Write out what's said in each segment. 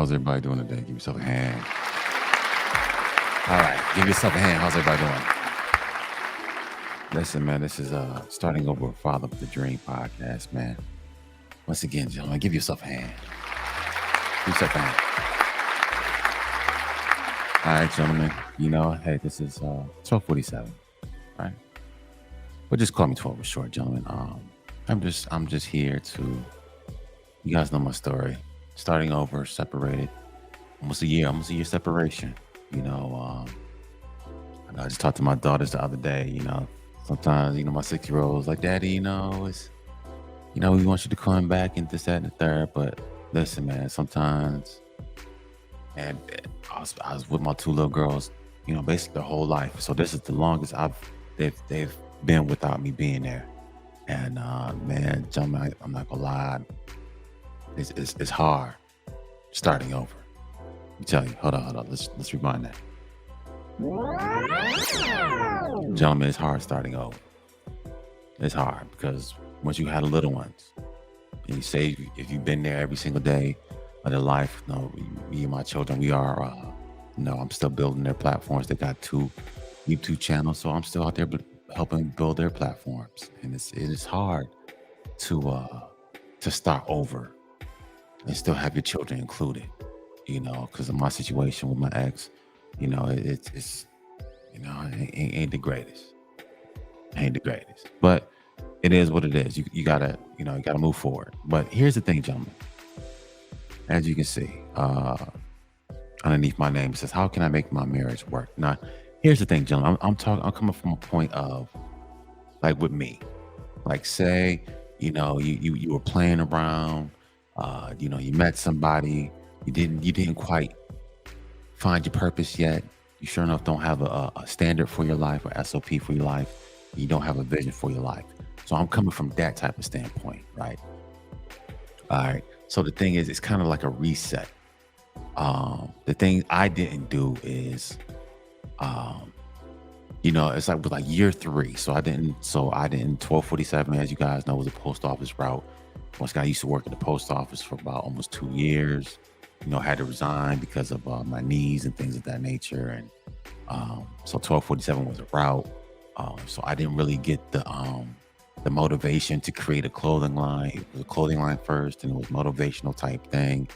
How's everybody doing today? Give yourself a hand. All right, give yourself a hand. How's everybody doing? Listen, man, this is starting over with Father of the Dream podcast, man. Once again, gentlemen, give yourself a hand. Give yourself a hand. All right, gentlemen. Hey, this is 12:47, right? But just call me 12 for short, gentlemen. I'm just here to. You guys know my story. Starting over, separated, almost a year separation. I just talked to my daughters the other day. Sometimes my 6-year-old's like, Daddy, we want you to come back and this, that, and the third. But listen, man, sometimes, and I was with my 2 little girls, basically their whole life. So this is the longest they've been without me being there. And man, gentlemen, I'm not gonna lie, it's hard starting over. Let me tell you, hold on, let's rewind that. Gentlemen, it's hard starting over. It's hard because once you had little ones, and you say if you've been there every single day of their life, me and my children, we are, I'm still building their platforms. They got 2 YouTube channels, so I'm still out there helping build their platforms, and it is hard to start over and still have your children included, because of my situation with my ex, it's it ain't the greatest. Ain't the greatest. But it is what it is. You gotta move forward. But here's the thing, gentlemen. As you can see, underneath my name, it says, how can I make my marriage work? Now, here's the thing, gentlemen. I'm coming from a point of, like, with me. Like, say, you were playing around, you met somebody, you didn't quite find your purpose yet. You sure enough don't have a standard for your life or SOP for your life. You don't have a vision for your life. So I'm coming from that type of standpoint, right? All right. So the thing is, it's kind of like a reset. The thing I didn't do is, it's like with like year 3. So I didn't 1247, as you guys know, was a post office route. Once I used to work at the post office for about almost 2 years. I had to resign because of my knees and things of that nature. And so 1247 was a route. So I didn't really get the motivation to create a clothing line. It was a clothing line first, and it was motivational type thing.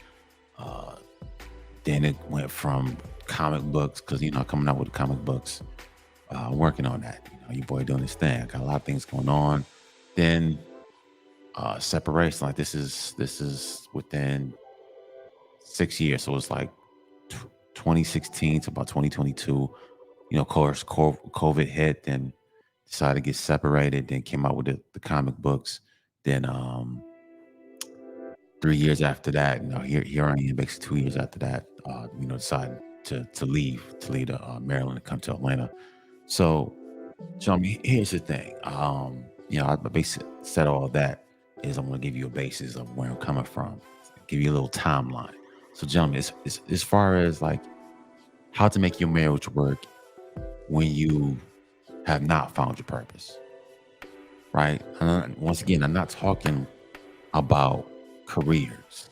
Then it went from comic books, because coming out with comic books, working on that. Your boy doing his thing. I got a lot of things going on. Then separation. Like this is within 6 years, so it's like 2016 to about 2022. Of course, COVID hit, and decided to get separated. Then came out with the comic books. Then 3 years after that, here I am, basically 2 years after that, decided to leave Maryland and come to Atlanta. So, John, here's the thing. I basically said all that is I'm going to give you a basis of where I'm coming from, give you a little timeline. So, gentlemen, it's as far as like how to make your marriage work when you have not found your purpose, right? And once again, I'm not talking about careers.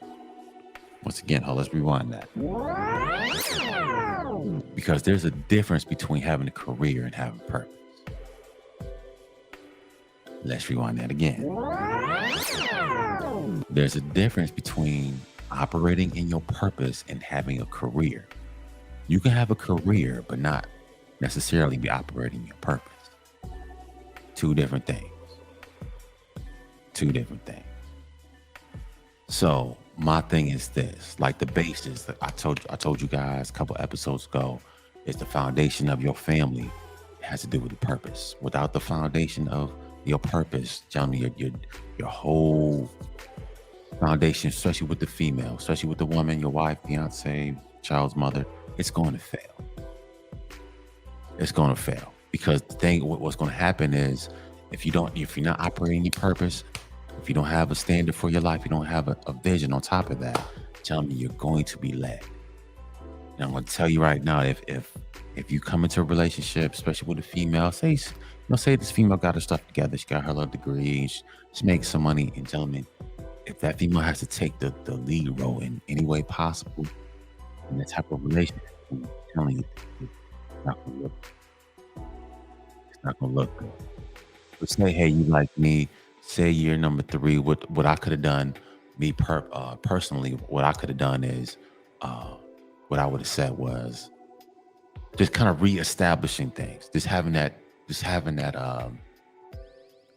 Once again, let's rewind that. Because there's a difference between having a career and having purpose. Let's rewind that again. There's a difference between operating in your purpose and having a career. You can have a career, but not necessarily be operating your purpose. 2 different things. 2 different things. So my thing is this, like the basis that I told you guys a couple episodes ago, is the foundation of your family. It has to do with the purpose. Without the foundation of your purpose, gentlemen, your whole foundation, especially with the female, especially with the woman, your wife, fiance, child's mother, it's going to fail. It's going to fail, because the thing, what's going to happen is if you're not operating your purpose, if you don't have a standard for your life, you don't have a vision on top of that, tell me you're going to be led. And I'm going to tell you right now, if you come into a relationship, especially with a female, say this female got her stuff together, she got her little degree, she makes some money, and gentlemen, if that female has to take the lead role in any way possible, in that type of relationship. I'm telling you, it's not gonna look, it's not gonna look good. But say, hey, you like me. Say year number 3. What I could have done, personally, what I could have done is, uh, what I would have said was just kind of reestablishing things, just having that.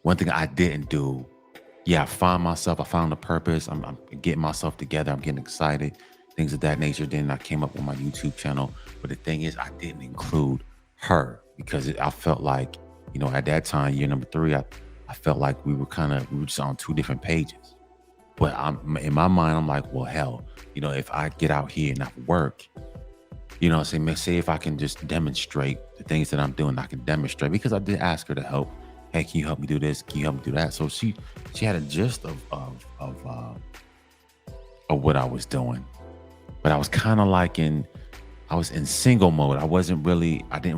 One thing I didn't do, yeah, I found a purpose. I'm getting myself together. I'm getting excited, things of that nature. Then I came up with my YouTube channel. But the thing is, I didn't include her because I felt like, at that time, year number 3, I felt like we were just on 2 different pages. But in my mind, I'm like, well, hell, if I get out here and I work, say if I can just demonstrate the things that I'm doing, I can demonstrate because I did ask her to help. Hey, can you help me do this? Can you help me do that? So she had a gist of what I was doing, but I was in single mode. I didn't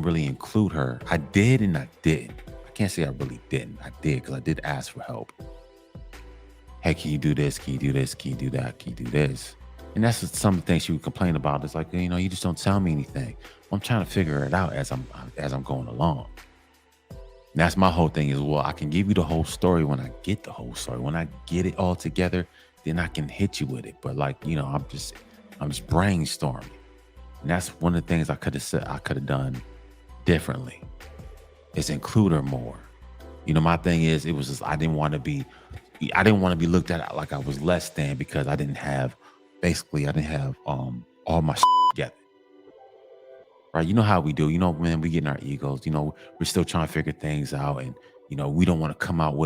really include her. I did and I didn't. I can't say I really didn't. I did because I did ask for help. Hey, can you do this? Can you do this? Can you do that? Can you do this? And that's some of the things she would complain about. It's like, you just don't tell me anything. I'm trying to figure it out as I'm going along. And that's my whole thing is, well, I can give you the whole story when I get the whole story. When I get it all together, then I can hit you with it. But I'm just brainstorming. And that's one of the things I could have said I could have done differently is include her more. My thing is it was just I didn't want to be looked at like I was less than because I didn't have all my together. Right. You know how we do, man, we get in our egos, we're still trying to figure things out. And, we don't want to come out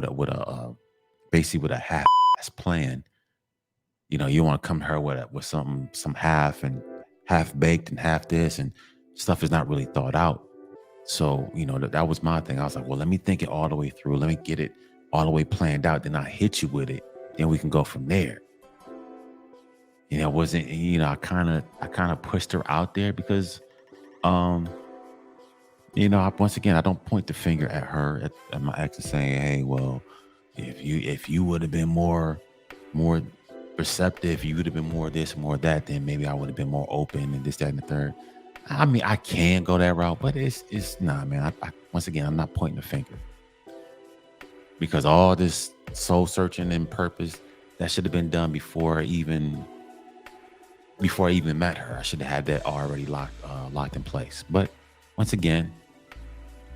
basically with a half ass plan. You want to come to her with some half and half baked and half this and stuff is not really thought out. So, that was my thing. I was like, well, let me think it all the way through. Let me get it all the way planned out. Then I hit you with it. Then we can go from there. It wasn't, I kind of pushed her out there because, um, once again, I don't point the finger at her, at my ex and saying, hey, well, if you would have been more receptive, if you would have been more this, more that, then maybe I would have been more open and this, that, and the third. I mean, I can go that route, but it's not, man. Once again, I'm not pointing the finger because all this soul searching and purpose that should have been done before I even met her. I should have had that already locked in place. But once again,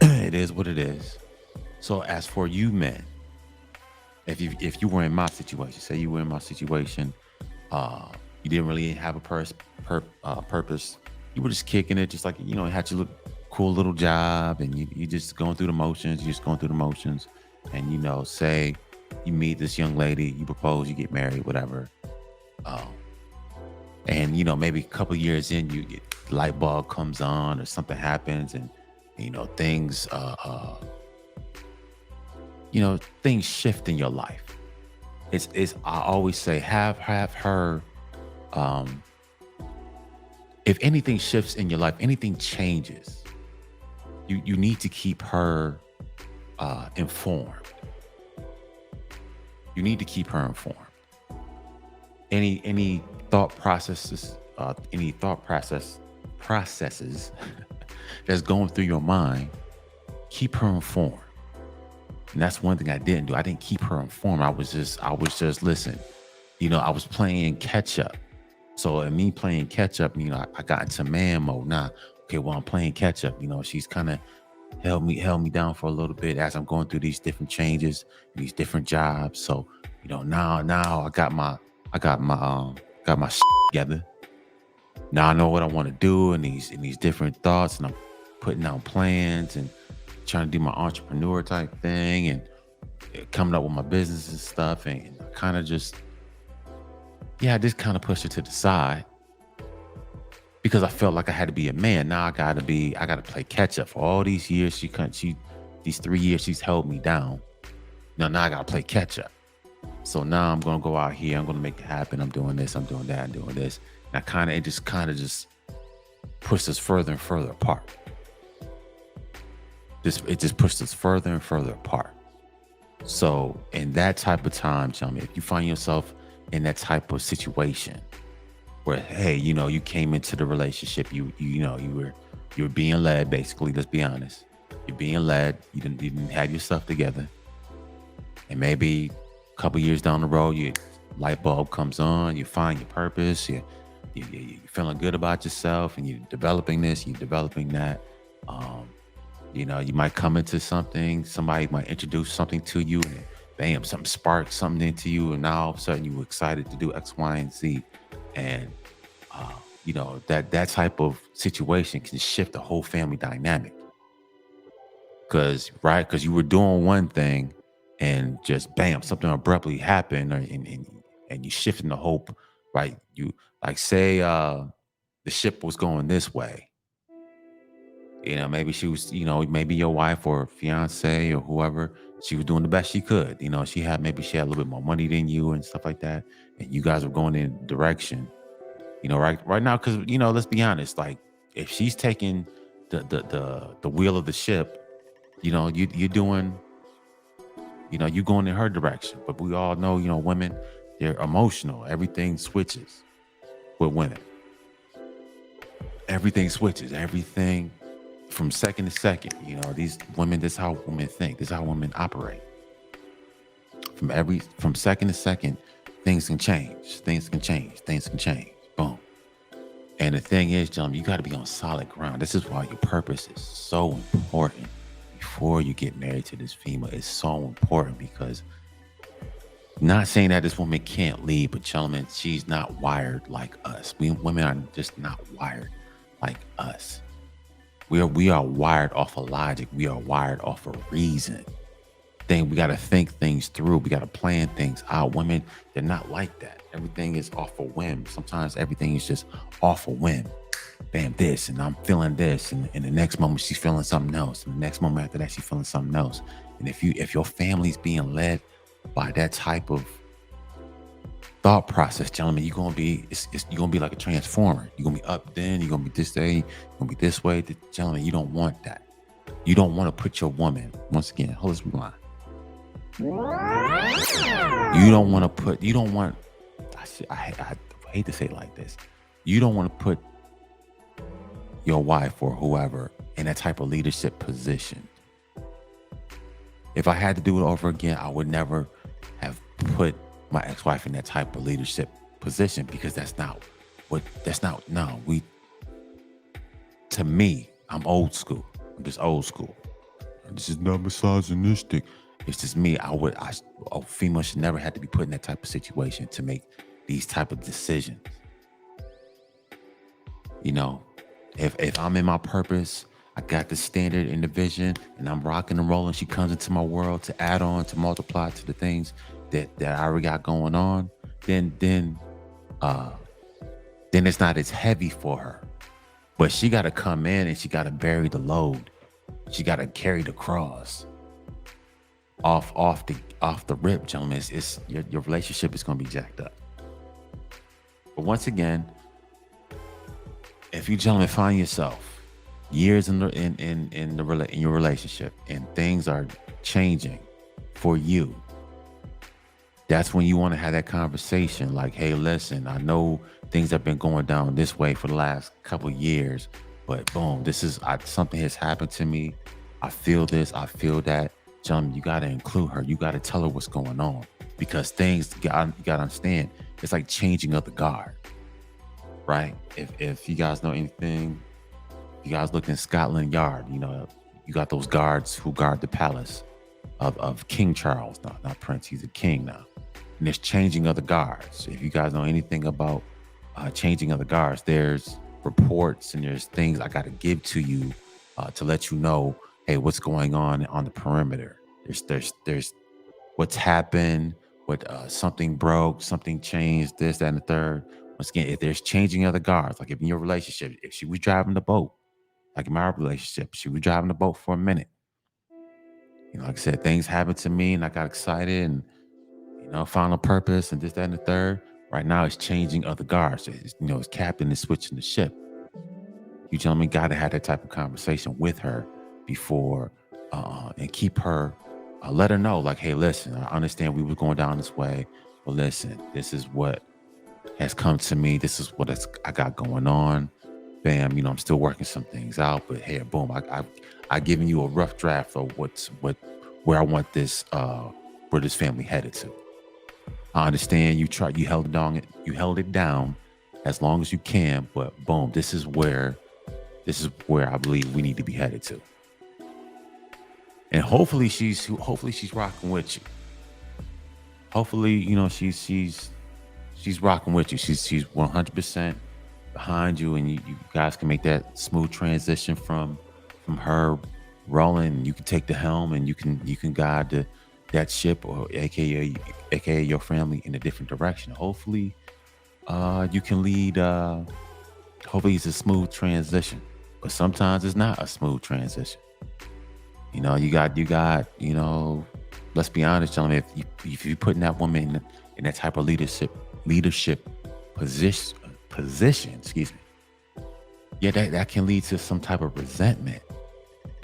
it is what it is. So as for you men, if you were in my situation, say you were in my situation, uh, you didn't really have a purpose. You were just kicking it, just like had your little cool little job, and you just going through the motions. You just going through the motions, and say you meet this young lady, you propose, you get married, whatever. Um, and maybe a couple years in, you get light bulb comes on, or something happens, and things things shift in your life. It's I always say have her. um if anything shifts in your life, anything changes, you need to keep her informed. You need to keep her informed. Any thought processes, processes that's going through your mind, keep her informed. And that's one thing I didn't do. I didn't keep her informed. I was just listen. I was playing catch up. So in me playing catch up, I got into man mode. Now, okay, well, I'm playing catch up. She's kind of held me down for a little bit as I'm going through these different changes, these different jobs. So, now I got my together. Now I know what I want to do and these different thoughts, and I'm putting out plans and trying to do my entrepreneur type thing and coming up with my business and stuff. And I kind of just, yeah, I just kind of pushed her to the side because I felt like I had to be a man. Now I gotta play catch up for all these years. These 3 years she's held me down. Now I gotta play catch up. So now I'm gonna go out here. I'm gonna make it happen. I'm doing this. I'm doing that. I'm doing this. And it just pushed us further and further apart. It just pushed us further and further apart. So in that type of time, tell me if you find yourself in that type of situation, where, hey, you came into the relationship, you were being led, basically. Let's be honest. You're being led. You didn't have your stuff together, and maybe a couple years down the road, your light bulb comes on. You find your purpose. You're feeling good about yourself, and you're developing this. You're developing that. Um, you might come into something. Somebody might introduce something to you, and bam, something sparks something into you, and now all of a sudden you're excited to do X, Y, and Z, and uh, that type of situation can shift the whole family dynamic. Because you were doing one thing, and just bam, something abruptly happened, and you shifting the hope, right? You, like, say the ship was going this way. Maybe she was, maybe your wife or fiance or whoever, she was doing the best she could. She had a little bit more money than you and stuff like that, and you guys were going in a direction. Right now, because let's be honest, like, if she's taking the wheel of the ship, you're doing, you going in her direction. But we all know, women, they're emotional. Everything switches with women. Everything switches. Everything from second to second. These women, this is how women think. This is how women operate. From second to second, things can change. Things can change. Things can change. Boom. And the thing is, gentlemen, you got to be on solid ground. This is why your purpose is so important before you get married to this female. It's so important because, not saying that this woman can't lead, but gentlemen, she's not wired like us. We women are just not wired like us. We are wired off of logic. We are wired off of reason. We got to think things through. We got to plan things out. Women, they're not like that. Everything is off a whim. Sometimes everything is just off a whim. Bam, this, and I'm feeling this, and the next moment she's feeling something else, and the next moment after that she's feeling something else. And if your family's being led by that type of thought process, gentlemen, you're gonna be like a transformer. You're gonna be up, then you're gonna be this way, you're gonna be this way. Gentlemen, you don't want that. You don't want to put your woman, once again, hold this line. You don't want, I hate to say it like this. You don't want to put your wife or whoever in that type of leadership position. If I had to do it over again, I would never have put my ex-wife in that type of leadership position, because to me, I'm old school. I'm just old school. And this is not misogynistic. It's just me. A female should never have to be put in that type of situation to make these type of decisions. If I'm in my purpose, I got the standard and the vision, and I'm rocking and rolling. She comes into my world to add on, to multiply to the things that I already got going on. Then it's not as heavy for her. But she got to come in and she got to bear the load. She got to carry the cross off the rip, gentlemen. It's your relationship is going to be jacked up. But once again, if you gentlemen find yourself years in your relationship and things are changing for you, that's when you want to have that conversation. Like, hey, listen, I know things have been going down this way for the last couple of years, but boom, something has happened to me. I feel this, I feel that. Gentlemen, you got to include her. You got to tell her what's going on, because you got to understand, it's like changing of the guard, right? If you guys know anything, you guys look in Scotland Yard, you got those guards who guard the palace of King Charles, not Prince. He's a king now. And there's changing of the guards. If you guys know anything about changing of the guards, there's reports and there's things I got to give to you to let you know, hey, what's going on the perimeter. There's what's happened, something broke, something changed, this, that, and the third. Once again, if there's changing of the guards, like if in your relationship, if she was driving the boat, like in my relationship, she was driving the boat for a minute. Like I said, things happened to me and I got excited and, found a purpose and this, that, and the third. Right now it's changing of the guards. It's captain is switching the ship. You gentlemen got to have that type of conversation with her before and keep her, let her know, like, hey, listen, I understand we were going down this way, but listen, this is what has come to me. This is what I got going on. Bam, I'm still working some things out, but here, boom, I given you a rough draft of where I want this where this family headed to. I understand you held it down as long as you can, but boom, this is where I believe we need to be headed to. And hopefully she's rocking with you. Hopefully, she's rocking with you. She's 100% behind you, and you guys can make that smooth transition from her rolling. You can take the helm, and you can guide that ship, or aka your family, in a different direction. Hopefully, you can lead. Hopefully, it's a smooth transition, but sometimes it's not a smooth transition. You got. Let's be honest, gentlemen. If you putting that woman in that type of leadership position, excuse me, yeah, that can lead to some type of resentment,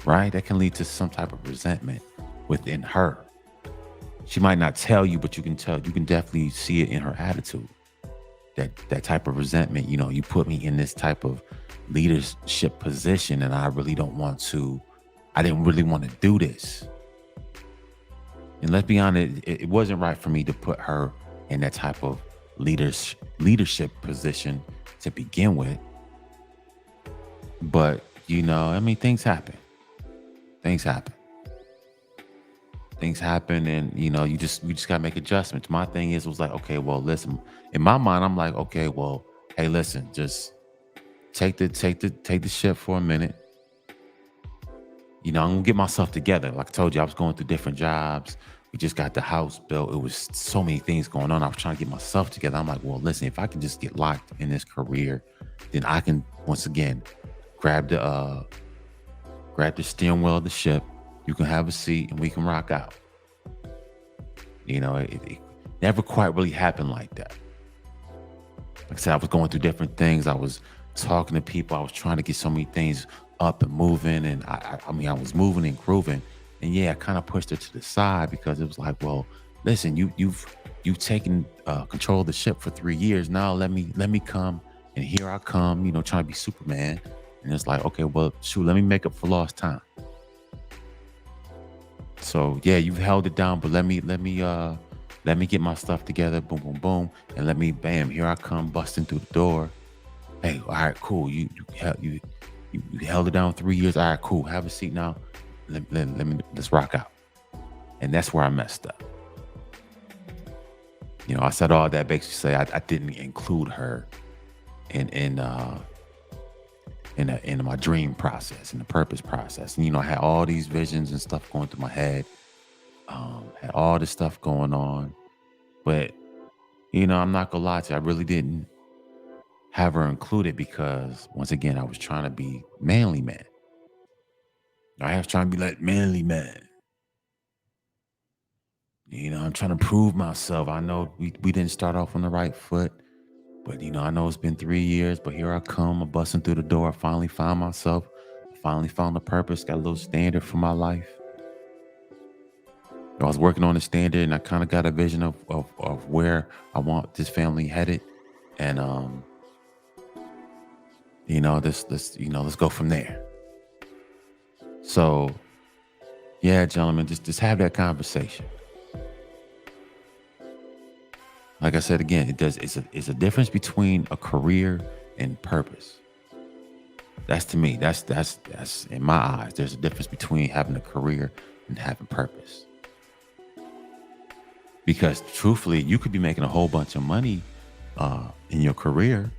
right? That can lead to some type of resentment within her. She might not tell you, but you can definitely see it in her attitude. That type of resentment. You put me in this type of leadership position, and I didn't really want to do this. And let's be honest, it wasn't right for me to put her in that type of leadership position to begin with. But I mean, things happen. Things happen. Things happen, and we just gotta make adjustments. My thing was like, okay, well, listen. In my mind, I'm like, okay, well, hey, listen, just take the ship for a minute. I'm gonna get myself together. Like I told you, I was going through different jobs. We just got the house built. It was so many things going on. I was trying to get myself together. I'm like, well, listen, if I can just get locked in this career, then I can once again grab the steering wheel of the ship. You can have a seat, and we can rock out. It never quite really happened like that. Like I said, I was going through different things. I was talking to people. I was trying to get so many things up and moving, and I mean, I was moving and grooving. And yeah, I kind of pushed it to the side because it was like, well, listen, you've taken control of the ship for 3 years now. Let me come, and here I come. Trying to be Superman, and it's like, okay, well, shoot, let me make up for lost time. So yeah, you've held it down, but let me get my stuff together. Boom, boom, boom, and bam, here I come, busting through the door. Hey, all right, cool. You held it down 3 years. All right, cool. Have a seat now. Let's rock out. And that's where I messed up. I said all that basically say I didn't include her in in my dream process, in the purpose process. And I had all these visions and stuff going through my head. Had all this stuff going on, but I'm not gonna lie to you. I really didn't have her included because once again, I was trying to be manly man. I was trying to be like manly man. I'm trying to prove myself. I know we didn't start off on the right foot, but I know it's been 3 years, but here I come. I'm busting through the door. I finally found myself. I finally found the purpose. Got a little standard for my life. I was working on the standard, and I kind of got a vision of where I want this family headed. And let's go from there. So yeah, gentlemen, just have that conversation. Like I said again, it's a difference between a career and purpose. That's to me, that's in my eyes. There's a difference between having a career and having purpose. Because truthfully, you could be making a whole bunch of money in your career,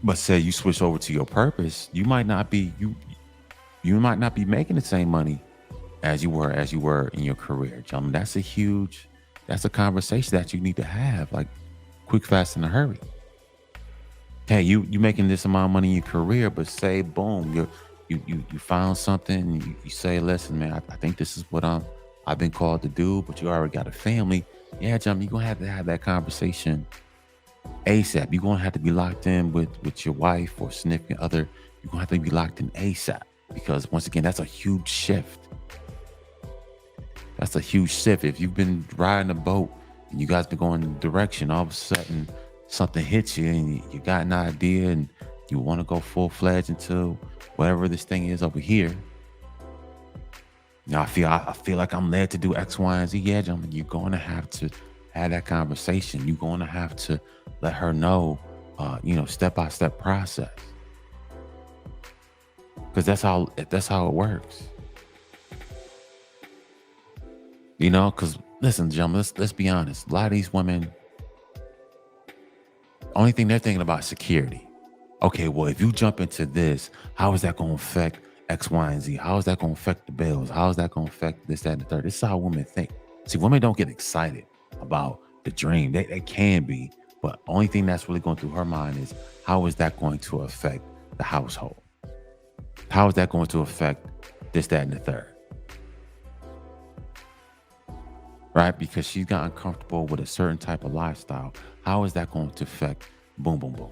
but say you switch over to your purpose, you might not be making the same money as you were in your career, gentlemen. That's a conversation that you need to have, like quick, fast, in a hurry. Hey, you making this amount of money in your career, but say boom, you found something. And you say, listen, man, I think this is what I've been called to do, but you already got a family. Yeah, gentlemen, you're gonna have to have that conversation ASAP. You're gonna have to be locked in with your wife or significant other. You're gonna have to be locked in ASAP because once again, that's a huge shift. That's a huge shift. If you've been riding a boat and you guys been going in a direction. All of a sudden, something hits you, and you got an idea, and you want to go full fledged into whatever this thing is over here. Now I feel like I'm led to do X, Y, and Z. Yeah, gentlemen, you're going to have to have that conversation. You're going to have to let her know, step by step process, because that's how it works. Because listen, gentlemen, let's be honest. A lot of these women, only thing they're thinking about is security. Okay, well, if you jump into this, how is that going to affect X, Y, and Z? How is that going to affect the bills? How is that going to affect this, that, and the third? This is how women think. See, women don't get excited about the dream. They can be, but only thing that's really going through her mind is, how is that going to affect the household? How is that going to affect this, that, and the third? Right? Because she's gotten comfortable with a certain type of lifestyle. How is that going to affect boom, boom, boom?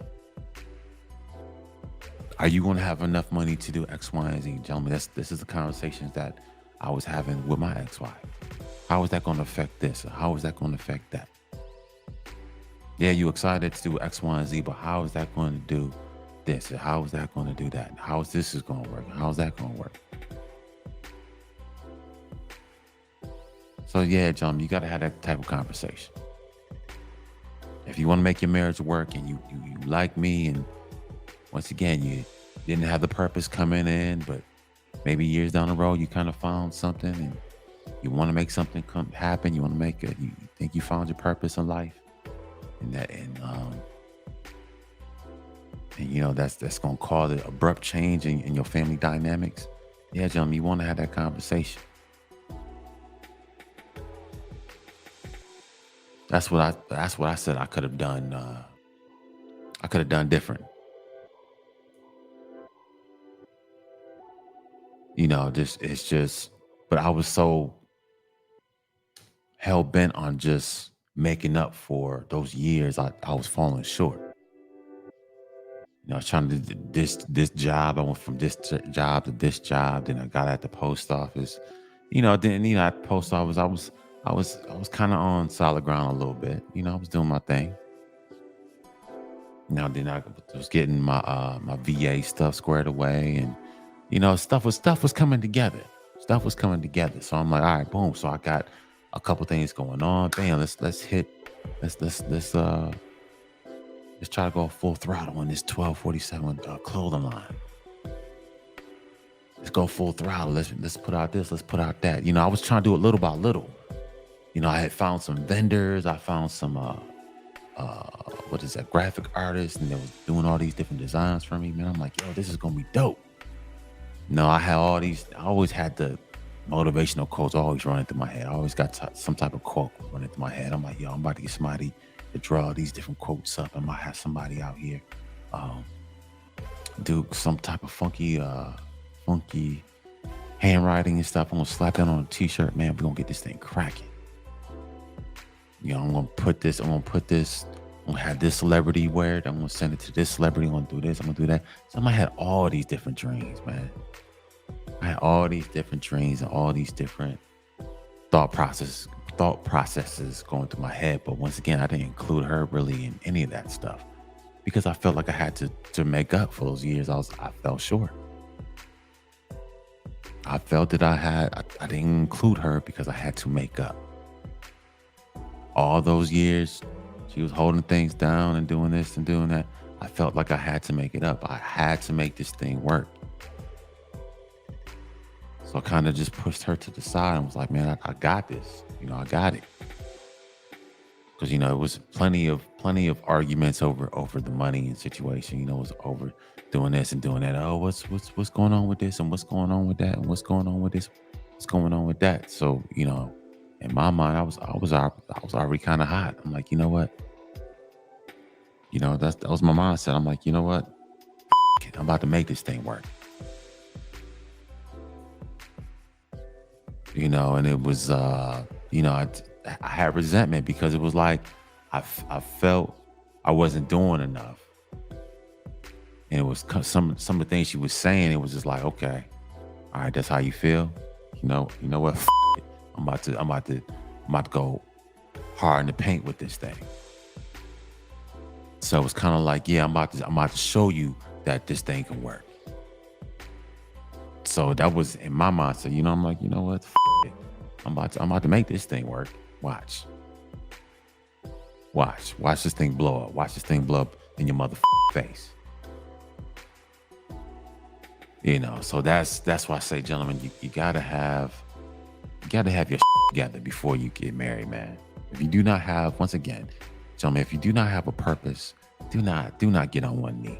Are you going to have enough money to do X, Y, and Z? Gentlemen, this is the conversations that I was having with my ex-wife. How is that going to affect this? Or how is that going to affect that? Yeah, you excited to do X, Y, and Z, but how is that going to do this? Or how is that going to do that? How is this going to work? How is that going to work? So yeah, John, you got to have that type of conversation. If you want to make your marriage work, and you like me, and once again, you didn't have the purpose coming in, but maybe years down the road, you kind of found something, and you want to make something happen. You want to make it. You think you found your purpose in life, and that's going to cause an abrupt change in your family dynamics. Yeah, John, you want to have that conversation. That's what I said I could have done. I could have done different. But I was so hell bent on just making up for those years I was falling short. I was trying to do this job. I went from this job to this job. Then I got at the post office. At the post office, I was kind of on solid ground a little bit. I was doing my thing. Then I was getting my VA stuff squared away, and stuff was coming together. Stuff was coming together. So I'm like, all right, boom. So I got a couple things going on. Bam, let's hit. Let's try to go full throttle on this 1247 clothing line. Let's go full throttle. Let's put out this. Let's put out that. I was trying to do it little by little. I had found some vendors. I found some graphic artists, and they was doing all these different designs for me. Man, I'm like, yo, this is gonna be dope. No, I had all these. I always had the motivational quotes always running through my head. I always got some type of quote running through my head. I'm like, yo, I'm about to get somebody to draw these different quotes up. I might have somebody out here do some type of funky handwriting and stuff. I'm gonna slap that on a t-shirt, man. We're gonna get this thing cracking. I'm gonna put this. I'm gonna have this celebrity wear it. I'm gonna send it to this celebrity. I'm gonna do this. I'm gonna do that. So I had all these different dreams, man. I had all these different dreams and all these different thought processes going through my head. But once again, I didn't include her really in any of that stuff, because I felt like I had to make up for those years I fell short. I felt that I didn't include her because I had to make up. All those years, she was holding things down and doing this and doing that. I felt like I had to make it up. I had to make this thing work. So I kind of just pushed her to the side and was like, man, I got this. I got it. Because, it was plenty of arguments over the money and situation. It was over doing this and doing that. Oh, what's going on with this, and what's going on with that, and what's going on with this, what's going on with that. So, in my mind, I was already kind of hot. I'm like, you know what? That was my mindset. I'm like, you know what? I'm about to make this thing work. And it was, I had resentment, because it was like I felt I wasn't doing enough, and it was some of the things she was saying. It was just like, okay, all right, that's how you feel. You know what? F- it. I'm about to go hard in the paint with this thing. So it's kind of like, yeah, I'm about to show you that this thing can work. So that was in my mindset, I'm like, you know what? It. I'm about to make this thing work. Watch. Watch this thing blow up. Watch this thing blow up in your motherfucking face. So that's why I say, gentlemen, you gotta have your together before you get married, man. If you do not have, once again, gentlemen, if you do not have a purpose, do not get on one knee.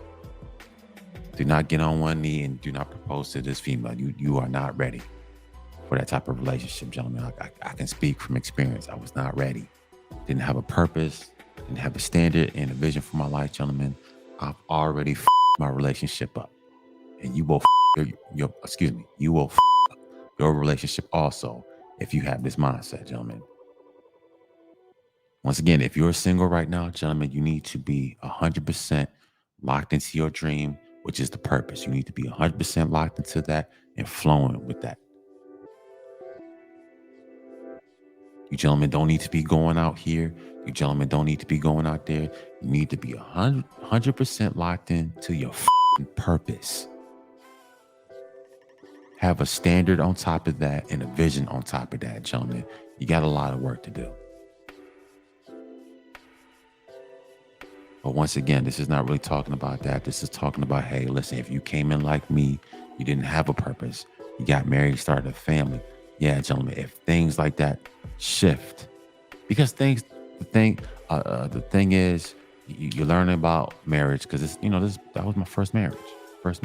Do not get on one knee and do not propose to this female. You are not ready for that type of relationship, gentlemen. I can speak from experience. I was not ready. Didn't have a purpose, didn't have a standard and a vision for my life, gentlemen. I've already my relationship up. And you will you will up your relationship also if you have this mindset, gentlemen. Once again, if you're single right now, gentlemen, you need to be 100% locked into your dream, which is the purpose. You need to be 100% locked into that and flowing with that. You gentlemen don't need to be going out here. You gentlemen don't need to be going out there. You need to be 100% locked into your purpose. Have a standard on top of that and a vision on top of that, gentlemen. You got a lot of work to do. But once again, this is not really talking about that. This is talking about, hey, listen, if you came in like me, you didn't have a purpose, you got married, started a family. Yeah, gentlemen, if things like that shift, because the thing is, you're learning about marriage because that was my first marriage, first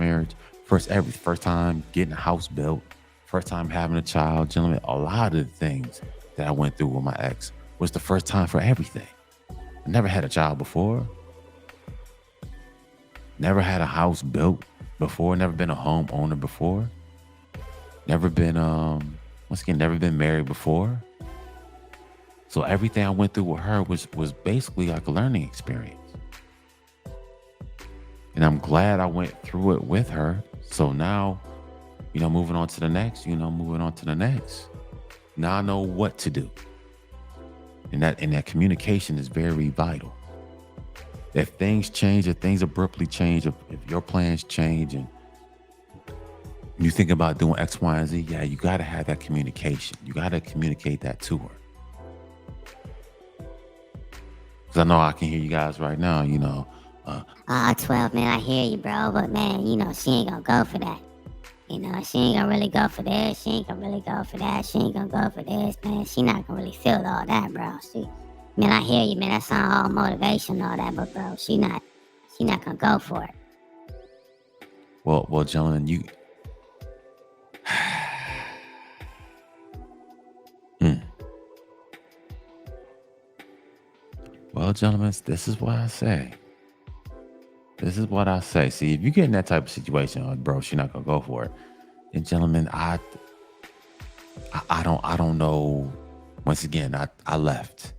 time getting a house built, first time having a child, gentlemen. A lot of the things that I went through with my ex was the first time for everything. I never had a child before. Never had a house built before. Never been a homeowner before. Never been, never been married before. So everything I went through with her was basically like a learning experience. And I'm glad I went through it with her. So now, moving on to the next. Now I know what to do. And that communication is very vital. If things change, if things abruptly change, if your plans change and you think about doing X, Y, and Z, yeah, you got to have that communication. You got to communicate that to her. Because I know I can hear you guys right now, 12, man, I hear you, bro. But, man, she ain't going to go for that. She ain't going to really go for this. She ain't going to really go for that. She ain't going to go for this, man. She not going to really feel all that, bro. Man, I hear you, man. That sound all motivation, all that, but bro, she not gonna go for it. Well, gentlemen, you. Well, gentlemen, this is what I say. See, if you get in that type of situation, bro, she's not gonna go for it. And gentlemen, I don't know. Once again, I left.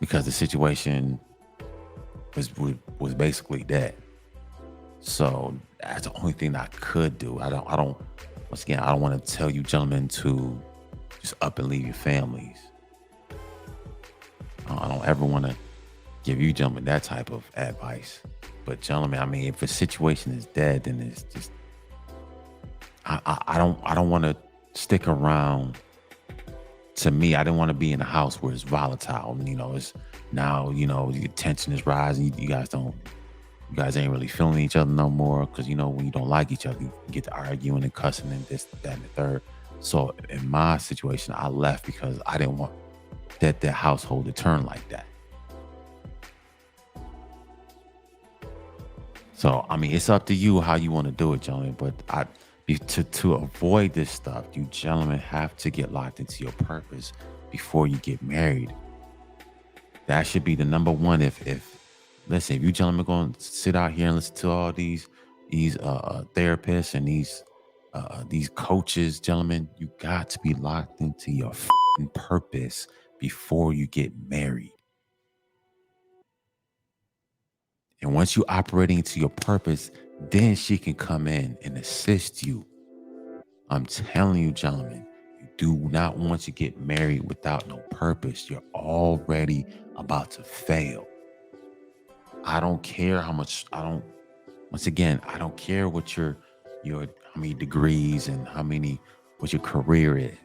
Because the situation was basically dead. So that's the only thing I could do. I don't want to tell you gentlemen to just up and leave your families. I don't ever want to give you gentlemen that type of advice. But gentlemen, I mean, if a situation is dead, then it's just I don't want to stick around. To me, I didn't want to be in a house where it's volatile. It's now, the tension is rising. You guys ain't really feeling each other no more. Cause when you don't like each other, you get to arguing and cussing and this, that, and the third. So in my situation, I left because I didn't want that household to turn like that. So, I mean, it's up to you how you want to do it, gentlemen. But to avoid this stuff, you gentlemen have to get locked into your purpose before you get married. That should be the number one. If you gentlemen are going to sit out here and listen to all these therapists and these coaches, gentlemen, you got to be locked into your purpose before you get married. And once you operating into your purpose, then she can come in and assist you. I'm telling you, gentlemen, do not want to get married without no purpose. You're already about to fail. I don't care how much once again, I don't care what your how many degrees and what your career is.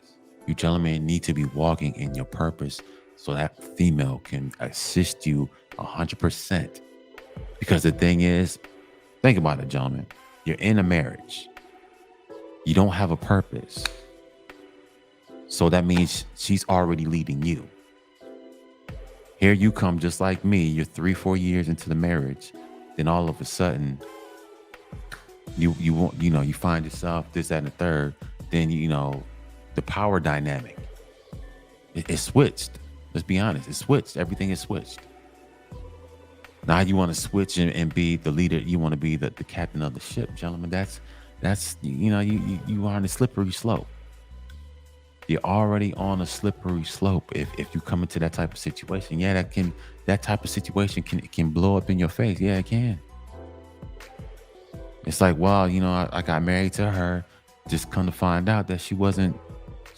You gentlemen need to be walking in your purpose so that female can assist you 100%. Because the thing is, think about it, gentlemen. You're in a marriage. You don't have a purpose. So that means she's already leading you. Here you come just like me. You're 3-4 years into the marriage. Then all of a sudden, you find yourself this, that, and the third. Then the power dynamic. It switched. Let's be honest. It switched. Everything is switched. Now you want to switch and be the leader. You want to be the captain of the ship, gentlemen. That's you are on a slippery slope. You're already on a slippery slope if you come into that type of situation. Yeah, that type of situation can blow up in your face. Yeah, it can. It's like, well, I got married to her, just come to find out that she wasn't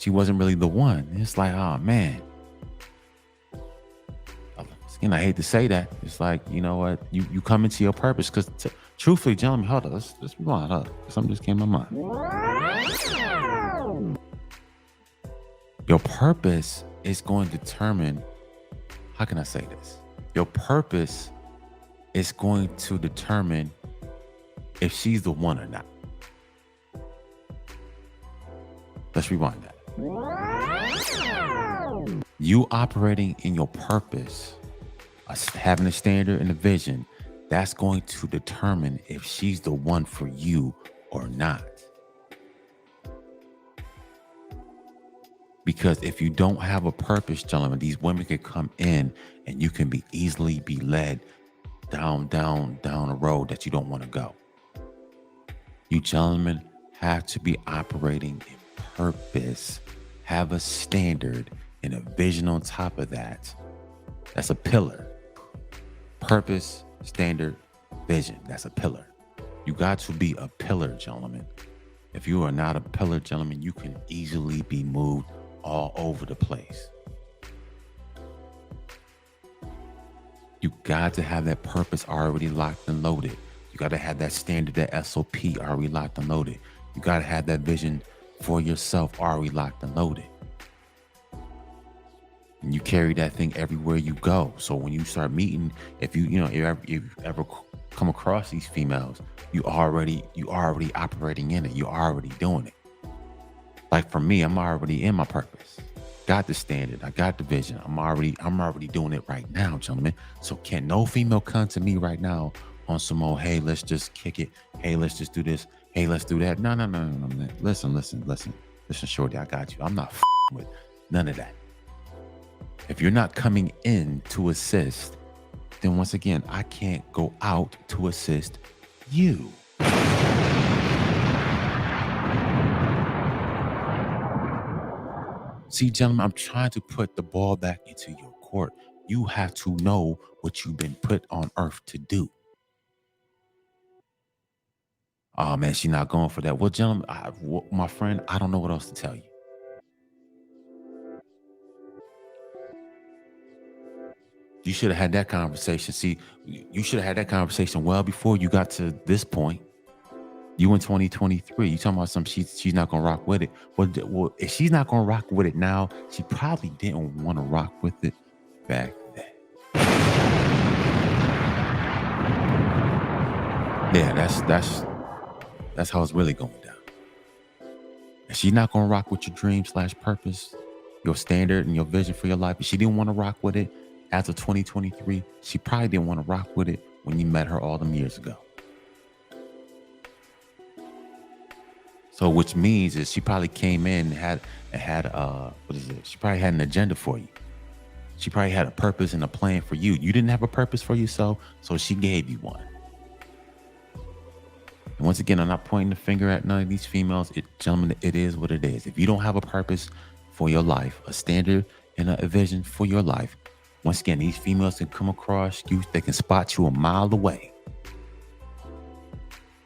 really the one. It's like, oh man. And I hate to say that. It's like, you know what? You come into your purpose because truthfully, gentlemen, hold on. Let's rewind. Hold on. Something just came to my mind. Your purpose is going to determine, how can I say this? Your purpose is going to determine if she's the one or not. Let's rewind that. You operating in your purpose, having a standard and a vision, that's going to determine if she's the one for you or not. Because if you don't have a purpose, gentlemen, these women can come in and you can easily be led down a road that you don't want to go. You gentlemen have to be operating in purpose, have a standard and a vision on top of that. That's a pillar. Purpose, standard, vision. That's a pillar. You got to be a pillar, gentlemen. If you are not a pillar, gentlemen, you can easily be moved all over the place. You got to have that purpose already locked and loaded. You got to have that standard, that SOP already locked and loaded. You got to have that vision for yourself already locked and loaded. And you carry that thing everywhere you go. So when you start meeting, if you ever come across these females, you already operating in it. You're already doing it. Like for me, I'm already in my purpose. Got the standard. I got the vision. I'm already doing it right now, gentlemen. So can no female come to me right now on some old, hey, let's just kick it. Hey, let's just do this. Hey, let's do that. No. Listen, shorty, I got you. I'm not with none of that. If you're not coming in to assist, then once again, I can't go out to assist you. See, gentlemen, I'm trying to put the ball back into your court. You have to know what you've been put on earth to do. Oh, man, she's not going for that. Well, gentlemen, my friend, I don't know what else to tell you. You should have had that conversation. See, you should have had that conversation well before you got to this point. You in 2023, you talking about she's not gonna rock with it. Well, if she's not gonna rock with it now, she probably didn't want to rock with it back then. Yeah, that's how it's really going down. If she's not gonna rock with your dream/purpose, your standard and your vision for your life, if she didn't want to rock with it after 2023, she probably didn't want to rock with it when you met her all them years ago. So which means is she probably came in and had what is it? She probably had an agenda for you. She probably had a purpose and a plan for you. You didn't have a purpose for yourself, so she gave you one. And once again, I'm not pointing the finger at none of these females. Gentlemen, it is what it is. If you don't have a purpose for your life, a standard and a vision for your life, once again, these females can come across you. They can spot you a mile away.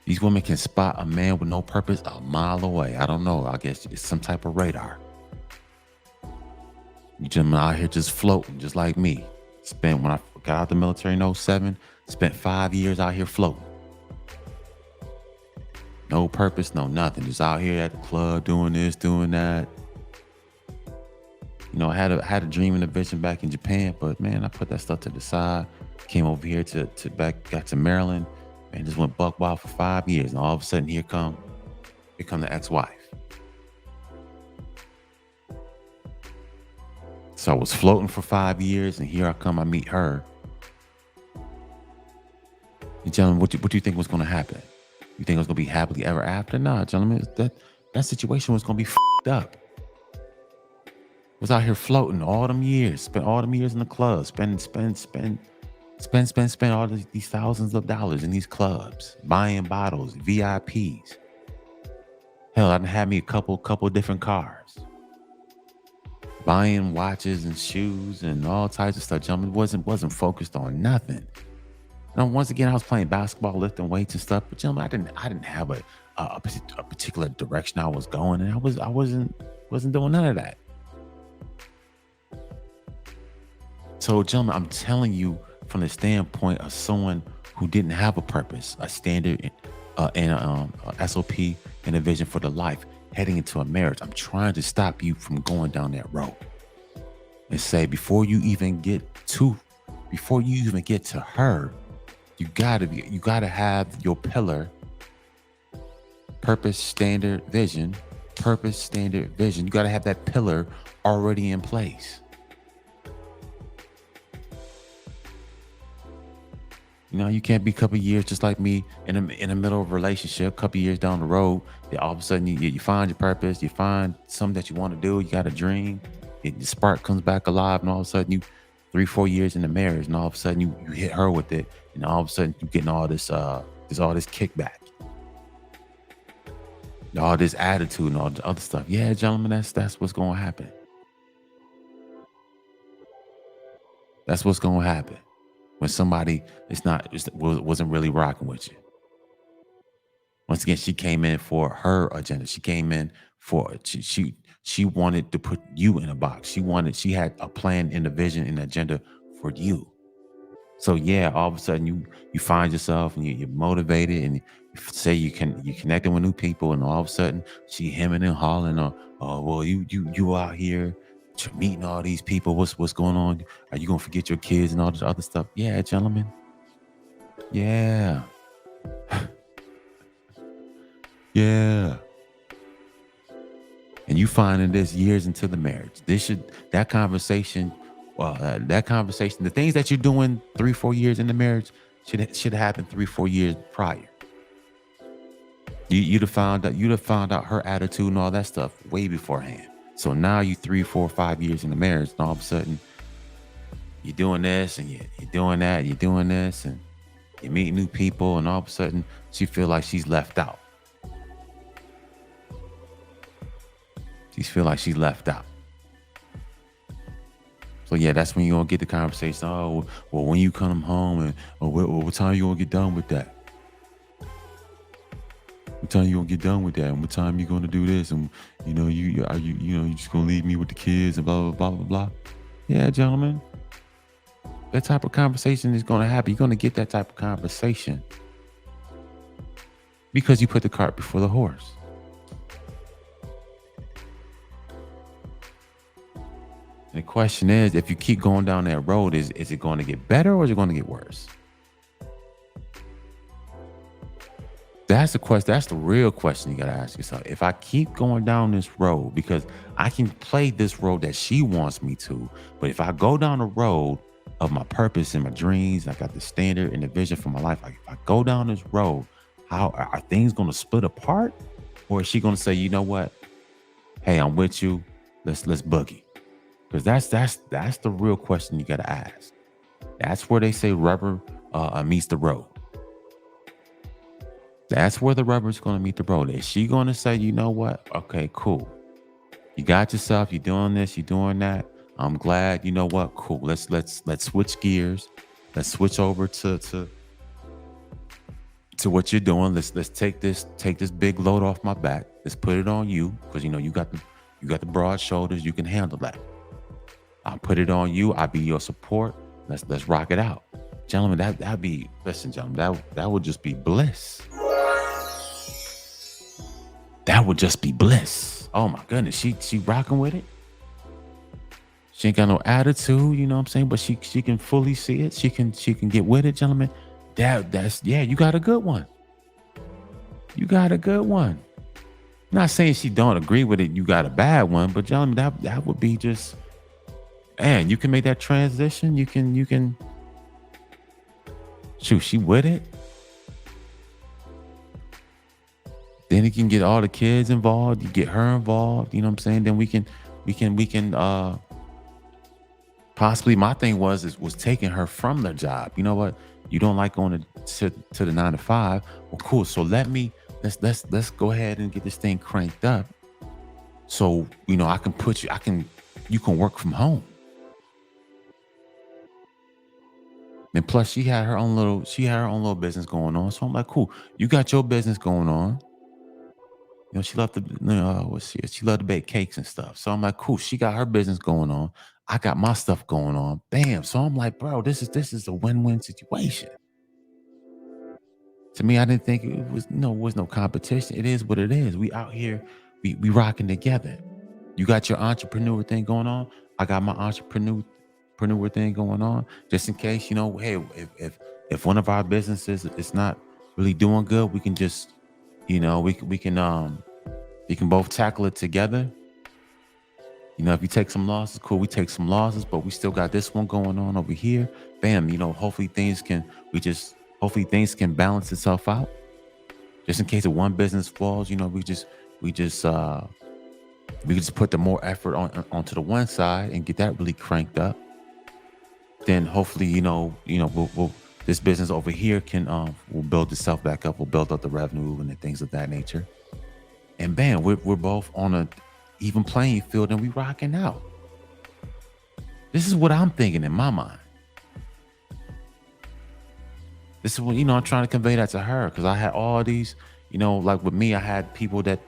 These women can spot a man with no purpose a mile away. I don't know. I guess it's some type of radar. You gentlemen out here just floating, just like me. Spent when I got out the military in '07, spent 5 years out here floating. No purpose, no nothing. Just out here at the club doing this, doing that. I had a dream and a vision back in Japan, but man, I put that stuff to the side. Came over here got to Maryland, and just went buck wild for 5 years. And all of a sudden, here come the ex-wife. So I was floating for 5 years, and here I come. I meet her. And gentlemen, what do you think was going to happen? You think it was going to be happily ever after? Nah, gentlemen, that situation was going to be fucked up. Was out here floating all them years, spent all them years in the club, spend all these thousands of dollars in these clubs, buying bottles, VIPs. Hell, I done had me a couple different cars, buying watches and shoes and all types of stuff. Gentlemen, wasn't focused on nothing. Once again, I was playing basketball, lifting weights and stuff. But gentlemen, I didn't have a particular direction I was going, and I wasn't doing none of that. So, gentlemen, I'm telling you from the standpoint of someone who didn't have a purpose, a standard, and a SOP, and a vision for the life heading into a marriage. I'm trying to stop you from going down that road and say before you even get to her, you gotta have your pillar, purpose, standard, vision. Purpose, standard, vision. You gotta have that pillar already in place. You can't be a couple of years just like me in the middle of a relationship, a couple of years down the road, that all of a sudden you find your purpose, you find something that you want to do, you got a dream, the spark comes back alive, and all of a sudden you 3-4 years in the marriage, and all of a sudden you hit her with it, and all of a sudden you're getting all this kickback, all this attitude and all the other stuff. Yeah, gentlemen, that's what's gonna happen. That's what's gonna happen when somebody wasn't really rocking with you. Once again, she came in for her agenda. She came in for she wanted to put you in a box. She had a plan and a vision and agenda for you. So yeah, all of a sudden you find yourself and you're motivated, and you say you connecting with new people, and all of a sudden she hemming and hawing, oh well, you out here meeting all these people. What's going on? Are you gonna forget your kids and all this other stuff? Yeah, gentlemen. Yeah. Yeah. And you finding this years into the marriage. That conversation, the things that you're doing 3-4 years in the marriage should happen 3-4 years prior. You'd have found out her attitude and all that stuff way beforehand. So now you 3, 4, 5 years in the marriage, and all of a sudden you're doing this and you're doing that, you're doing this, and you meet new people, and all of a sudden she feel like she's left out. She feel like she's left out. So yeah, that's when you're gonna get the conversation. Oh, well, when you come home, and what time you gonna get done with that? What time you gonna get done with that? And what time you gonna do this? And you just gonna leave me with the kids and blah blah blah blah blah. Yeah, gentlemen, that type of conversation is gonna happen. You're gonna get that type of conversation because you put the cart before the horse. And the question is, if you keep going down that road, is it going to get better or is it going to get worse? That's the question. That's the real question you got to ask yourself. If I keep going down this road, because I can play this road that she wants me to, but if I go down the road of my purpose and my dreams, I got the standard and the vision for my life. Like, if I go down this road, how are things going to split apart? Or is she going to say, you know what? Hey, I'm with you. Let's boogie. Because that's the real question you got to ask. That's where they say rubber meets the road. That's where the rubber is going to meet the road. Is she going to say, you know what? Okay, cool. You got yourself. You're doing this. You're doing that. I'm glad. You know what? Cool. Let's switch gears. Let's switch over to what you're doing. Let's take this big load off my back. Let's put it on you, because you got the broad shoulders. You can handle that. I'll put it on you. I'll be your support. Let's rock it out. Gentlemen, that'd be, listen, gentlemen, that would just be bliss. That would just be bliss. Oh my goodness. She rocking with it. She ain't got no attitude, you know what I'm saying? But she can fully see it. She can get with it, gentlemen. That's yeah, you got a good one. You got a good one. Not saying she don't agree with it, you got a bad one, but gentlemen, that would be just, man, you can make that transition. You can shoot, she with it. Then you can get all the kids involved, you get her involved, you know what I'm saying? Then we can possibly, my thing was taking her from the job. You know what? You don't like going to the 9 to 5. Well, cool. So let's go ahead and get this thing cranked up. So, I can you can work from home. And plus she had her own little business going on. So I'm like, cool. You got your business going on. She loved she loved to bake cakes and stuff. So I'm like, cool. She got her business going on. I got my stuff going on. Bam. So I'm like, bro, this is a win-win situation. To me, I didn't think it was no competition. It is what it is. We out here, we rocking together. You got your entrepreneur thing going on. I got my entrepreneur thing going on. Just in case, hey, if one of our businesses is not really doing good, we can just, we can both tackle it together. If you take some losses, cool. We take some losses, but we still got this one going on over here. Bam. Hopefully things can balance itself out. Just in case if one business falls, we just put the more effort onto the one side and get that really cranked up. Then hopefully, we'll this business over here can will build itself back up. We'll build up the revenue and the things of that nature. And bam, we're both on a even playing field and we rocking out. This is what I'm thinking in my mind. This is what, I'm trying to convey that to her, because I had all these, like with me, I had people that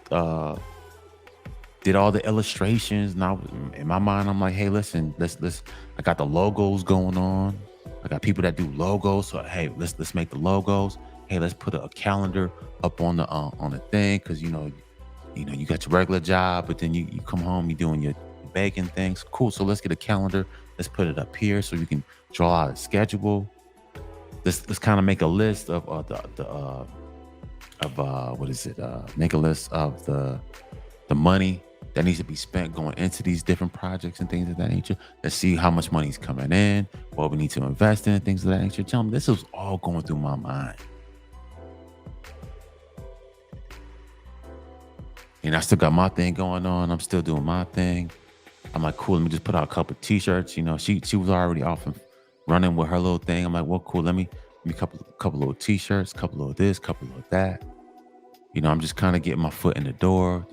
did all the illustrations. Now in my mind, I'm like, hey, listen, let's I got the logos going on. I got people that do logos. So hey, let's make the logos. Hey, let's put a calendar up on the thing, because you got your regular job, but then you come home, you're doing your baking things. Cool. So let's get a calendar. Let's put it up here so you can draw out a schedule. Let's kind of make a list of make a list of the money that needs to be spent going into these different projects and things of that nature. Let's see how much money's coming in, what we need to invest in, things of that nature. Tell me, this was all going through my mind. And I still got my thing going on. I'm still doing my thing. I'm like, cool, let me just put out a couple of t-shirts. She was already off and running with her little thing. I'm like, well, cool, let me couple little t-shirts, couple of this, couple of that. I'm just kind of getting my foot in the door,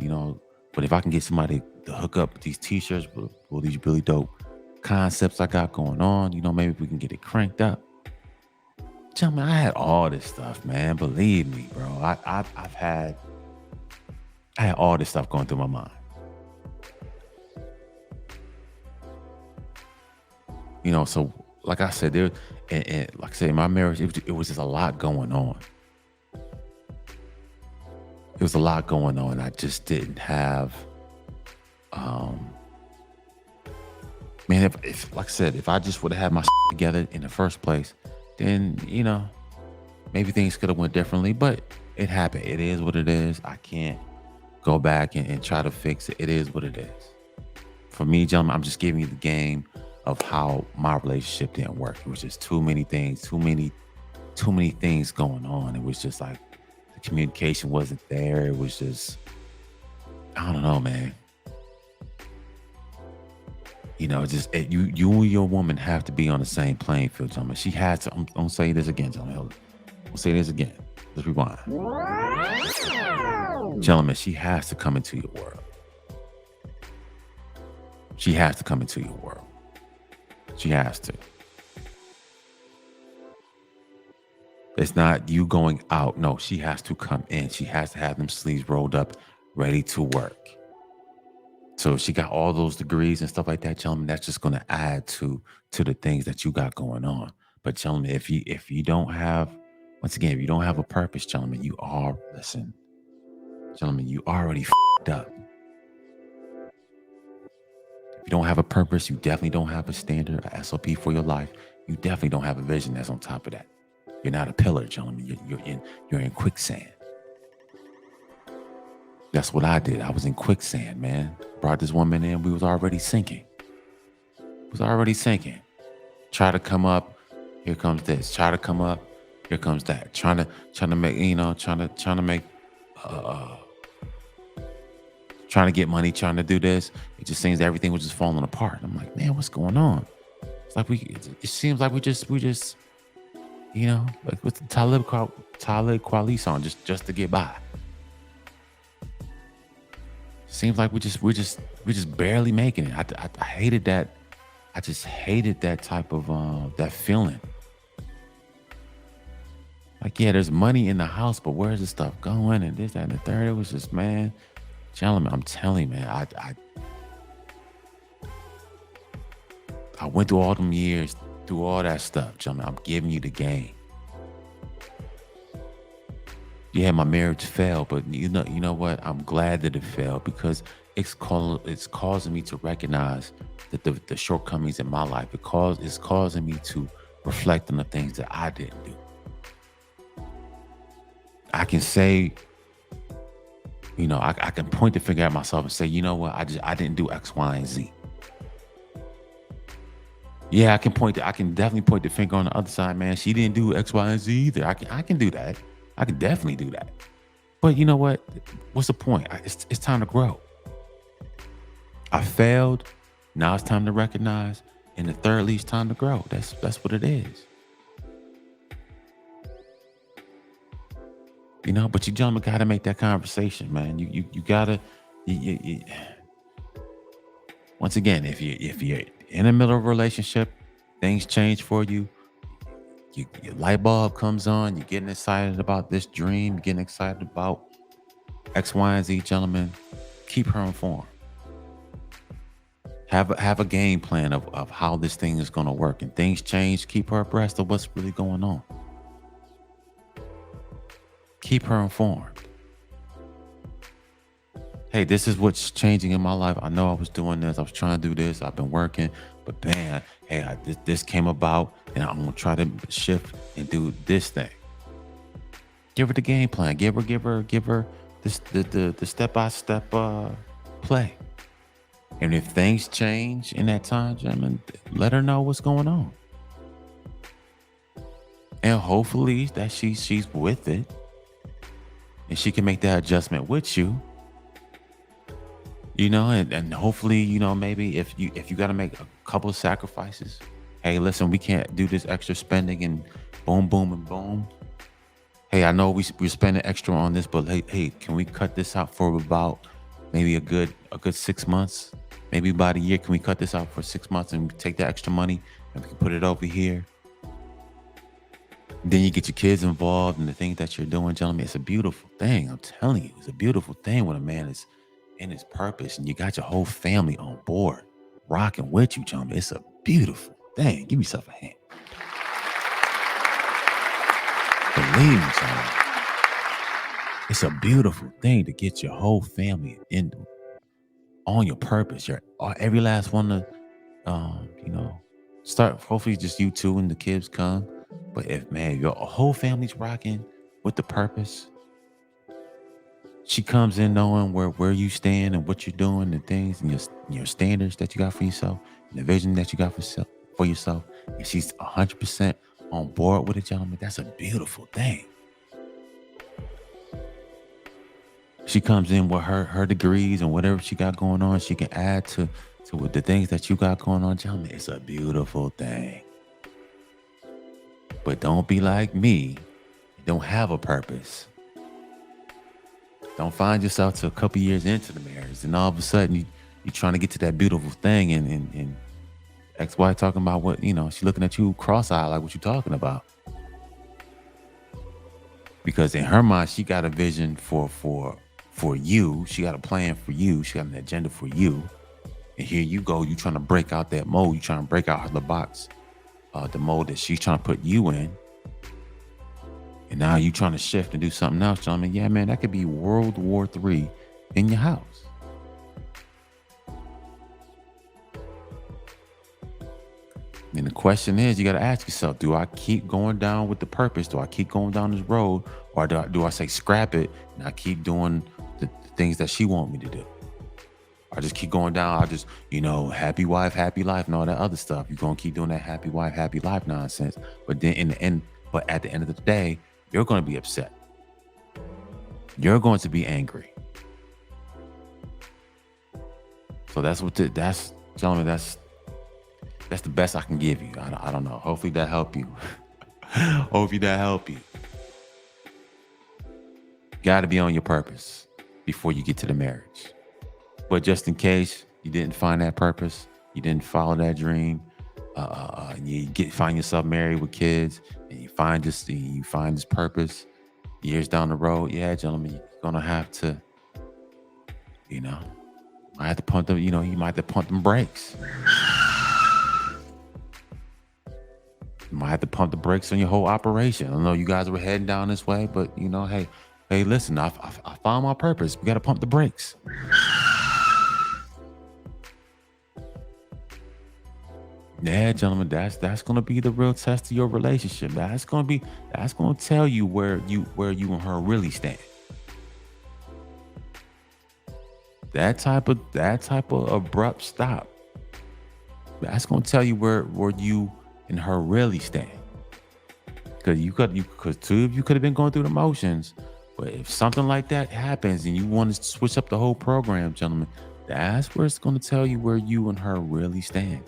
but if I can get somebody to hook up these t-shirts with these really dope concepts I got going on, maybe we can get it cranked up. Gentlemen, I had all this stuff, man. Believe me, bro. I had all this stuff going through my mind. So like I said, and like I said, in my marriage, it was just a lot going on. It was a lot going on. I just didn't have, man, if like I said, if I just would have had my together in the first place, then, maybe things could have went differently, but it happened. It is what it is. I can't go back and try to fix it. It is what it is. For me, gentlemen, I'm just giving you the game of how my relationship didn't work. It was just too many things, too many things going on. It was just like the communication wasn't there. It was just, I don't know, man. You and your woman have to be on the same playing field, gentlemen. She has to. I'm gonna say this again, gentlemen. I'll say this again. Let's rewind. Gentlemen, she has to come into your world. She has to come into your world. She has to. It's not you going out. No, she has to come in. She has to have them sleeves rolled up, ready to work. So she got all those degrees and stuff like that, gentlemen. That's just going to add to the things that you got going on. But gentlemen, if you don't have, once again, if you don't have a purpose, gentlemen, you are, listen, gentlemen, you already fed up. If you don't have a purpose, you definitely don't have a standard, a SOP for your life. You definitely don't have a vision that's on top of that. You're not a pillar, gentlemen. You're in quicksand. That's what I did. I was in quicksand, man. Brought this woman in. We was already sinking. Try to come up. Here comes this. Try to come up. Here comes that. Trying to make, trying to make, trying to get money, trying to do this. It just seems everything was just falling apart. I'm like, man, what's going on? It's like it seems like we just, like with the Talib Kweli song, just to get by. Seems like we're just barely making it. I hated that. I just hated that type of that feeling. Like, yeah, there's money in the house, but where's the stuff going? And this, that, and the third. It was just, man, gentlemen, I'm telling you, man, I went through all them years, through all that stuff, gentlemen. I'm giving you the game. Yeah, my marriage failed, but you know what? I'm glad that it failed because it's causing me to recognize that the shortcomings in my life. It's causing me to reflect on the things that I didn't do. I can say, I can point the finger at myself and say, you know what? I didn't do X, Y, and Z. Yeah, I can definitely point the finger on the other side, man. She didn't do X, Y, and Z either. I can do that. I can definitely do that. But you know what? What's the point? It's time to grow. I failed. Now it's time to recognize. And the thirdly, it's time to grow. That's what it is. But you gentlemen got to make that conversation, man. You gotta. Once again, if you're in the middle of a relationship, things change for you. Your light bulb comes on. You're getting excited about this dream. Getting excited about X, Y, and Z, gentlemen. Keep her informed. Have a game plan of how this thing is going to work. And things change. Keep her abreast of what's really going on. Keep her informed. Hey, this is what's changing in my life. I know I was doing this. I was trying to do this. I've been working. But man, hey, this came about. And I'm going to try to shift and do this thing. Give her the game plan. Give her this, the step-by-step play. And if things change in that time, gentlemen, let her know what's going on. And hopefully that she's with it. And she can make that adjustment with you. And hopefully, maybe if you got to make a couple of sacrifices. Hey, listen, we can't do this extra spending and boom, boom, and boom. Hey, I know we're spending extra on this, but hey, can we cut this out for about maybe a good 6 months? Maybe about a year. Can we cut this out for 6 months and take that extra money and we can put it over here? Then you get your kids involved in the things that you're doing, gentlemen. It's a beautiful thing. I'm telling you, it's a beautiful thing when a man is in his purpose and you got your whole family on board, rocking with you, gentlemen. It's a beautiful thing. Give yourself a hand. Believe me, gentlemen. It's a beautiful thing to get your whole family on your purpose. Every last one to, start. Hopefully, just you two and the kids come. But if your whole family's rocking with the purpose, she comes in knowing where you stand and what you're doing and things and your standards that you got for yourself and the vision that you got for yourself. And she's 100% on board with it, gentlemen. That's a beautiful thing. She comes in with her degrees and whatever she got going on, she can add to the things that you got going on, gentlemen. It's a beautiful thing. But don't be like me. Don't have a purpose. Don't find yourself to a couple years into the marriage, and all of a sudden you're trying to get to that beautiful thing, and ex-wife talking about what she looking at you cross-eyed like what you talking about, because in her mind she got a vision for for you. She got a plan for you. She got an agenda for you. And here you go. You trying to break out that mold. You trying to break out the box, the mold that she's trying to put you in. And now you trying to shift and do something else, gentlemen. Yeah, man, that could be World War III in your house. And the question is, you got to ask yourself, do I keep going down with the purpose? Do I keep going down this road? Or do I say scrap it and I keep doing the things that she want me to do? I just keep going down. I just, happy wife, happy life and all that other stuff. You're going to keep doing that happy wife, happy life nonsense. But then at the end of the day, you're going to be upset. You're going to be angry. So gentlemen, that's the best I can give you. I don't know. Hopefully that help you. Hopefully that help you. Got to be on your purpose before you get to the marriage. But just in case you didn't find that purpose, you didn't follow that dream, and you find yourself married with kids, and you find this purpose years down the road. Yeah, gentlemen, you're gonna have to, I have to pump them. You might have to pump them brakes. You might have to pump the brakes on your whole operation. I know you guys were heading down this way, but hey, listen, I found my purpose. We got to pump the brakes. Yeah, gentlemen, that's gonna be the real test of your relationship. That's gonna tell you where you and her really stand. That type of abrupt stop. That's gonna tell you where you and her really stand. Because two of you could have been going through the motions, but if something like that happens and you want to switch up the whole program, gentlemen, that's where it's gonna tell you where you and her really stand.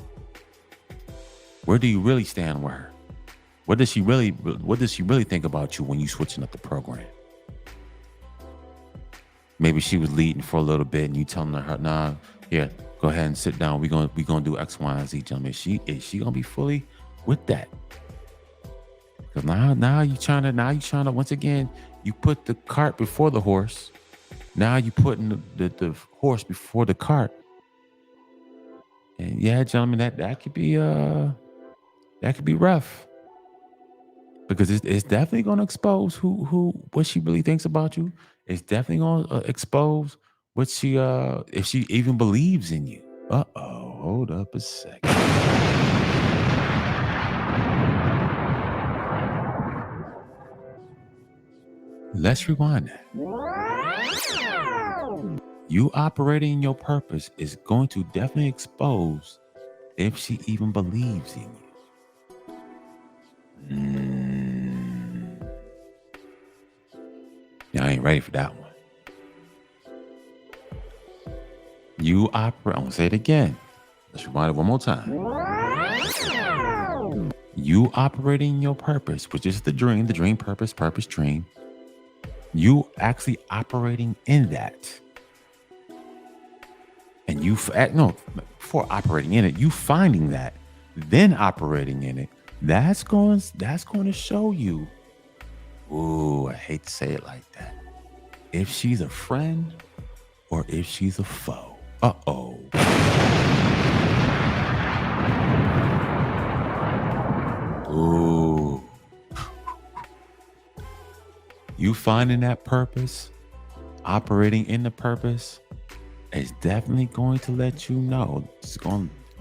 Where do you really stand with her? What does she really think about you when you switching up the program? Maybe she was leading for a little bit and you telling her, nah, here, go ahead and sit down. We gonna do X, Y, and Z, gentlemen. Is she gonna be fully with that? Because now you trying to once again, you put the cart before the horse. Now you putting the horse before the cart. And yeah, gentlemen, that could be rough, because it's definitely going to expose what she really thinks about you. It's definitely going to expose what she if she even believes in you. Hold up a second. Let's rewind that. You operating in your purpose is going to definitely expose if she even believes in you. Y'all ain't ready for that one. I'm gonna say it again. Let's rewind it one more time. You operating in your purpose, which is the dream, purpose, dream. You actually operating in that. And before operating in it, you finding that, then operating in it. That's going to show you. Ooh, I hate to say it like that. If she's a friend or if she's a foe. Ooh. You finding that purpose, operating in the purpose, is definitely going to let you know.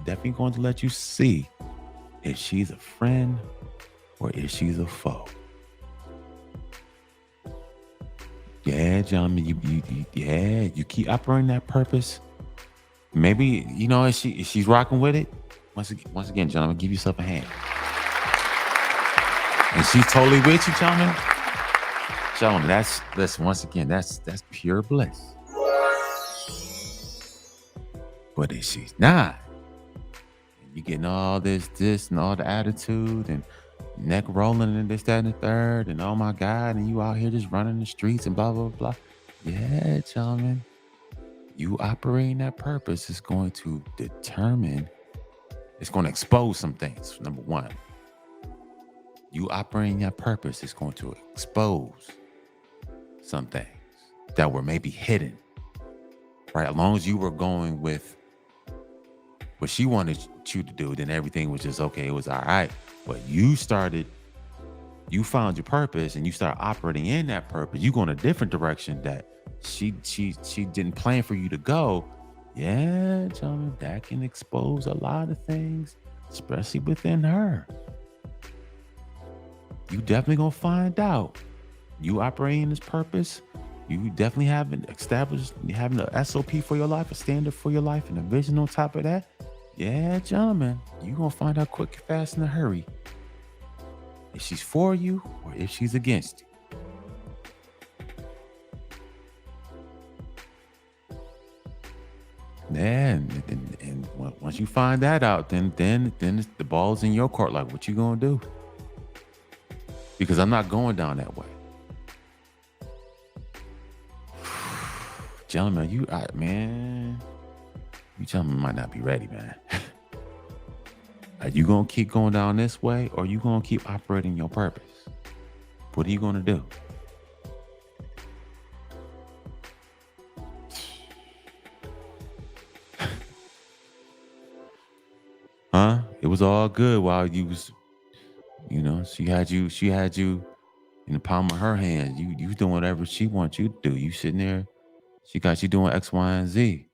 Definitely going to let you see if she's a friend or if she's a foe. Yeah, gentlemen, you keep operating that purpose. Maybe if she's rocking with it. Once again, gentlemen, give yourself a hand. And she's totally with you, gentlemen. Gentlemen, that's pure bliss. But if she's not, and you getting all this and all the attitude and neck rolling and this, that, and the third, and oh my God, and you out here just running the streets and blah, blah, blah. Yeah, gentlemen, you operating that purpose is going to expose some things. Number one, you operating that purpose is going to expose some things. that were maybe hidden, right? As long as you were going with what she wanted you to do, then everything was just okay. It was all right. But you found your purpose and you start operating in that purpose. You go in a different direction that she didn't plan for you to go. Yeah, gentlemen, that can expose a lot of things, especially within her. You definitely gonna find out. You operating in this purpose, you definitely having a SOP for your life, a standard for your life, and a vision on top of that. Yeah, gentlemen, you gonna find out quick, fast, in a hurry if she's for you or if she's against you. Yeah, and once you find that out, then the ball's in your court. Like, what you gonna do? Because I'm not going down that way. Gentlemen, you gentlemen might not be ready, man. Are you gonna keep going down this way, or you gonna keep operating your purpose? What are you gonna do? Huh? It was all good while you was, she had you in the palm of her hand. You doing whatever she wants you to do. You sitting there, she got you doing X, Y, and Z.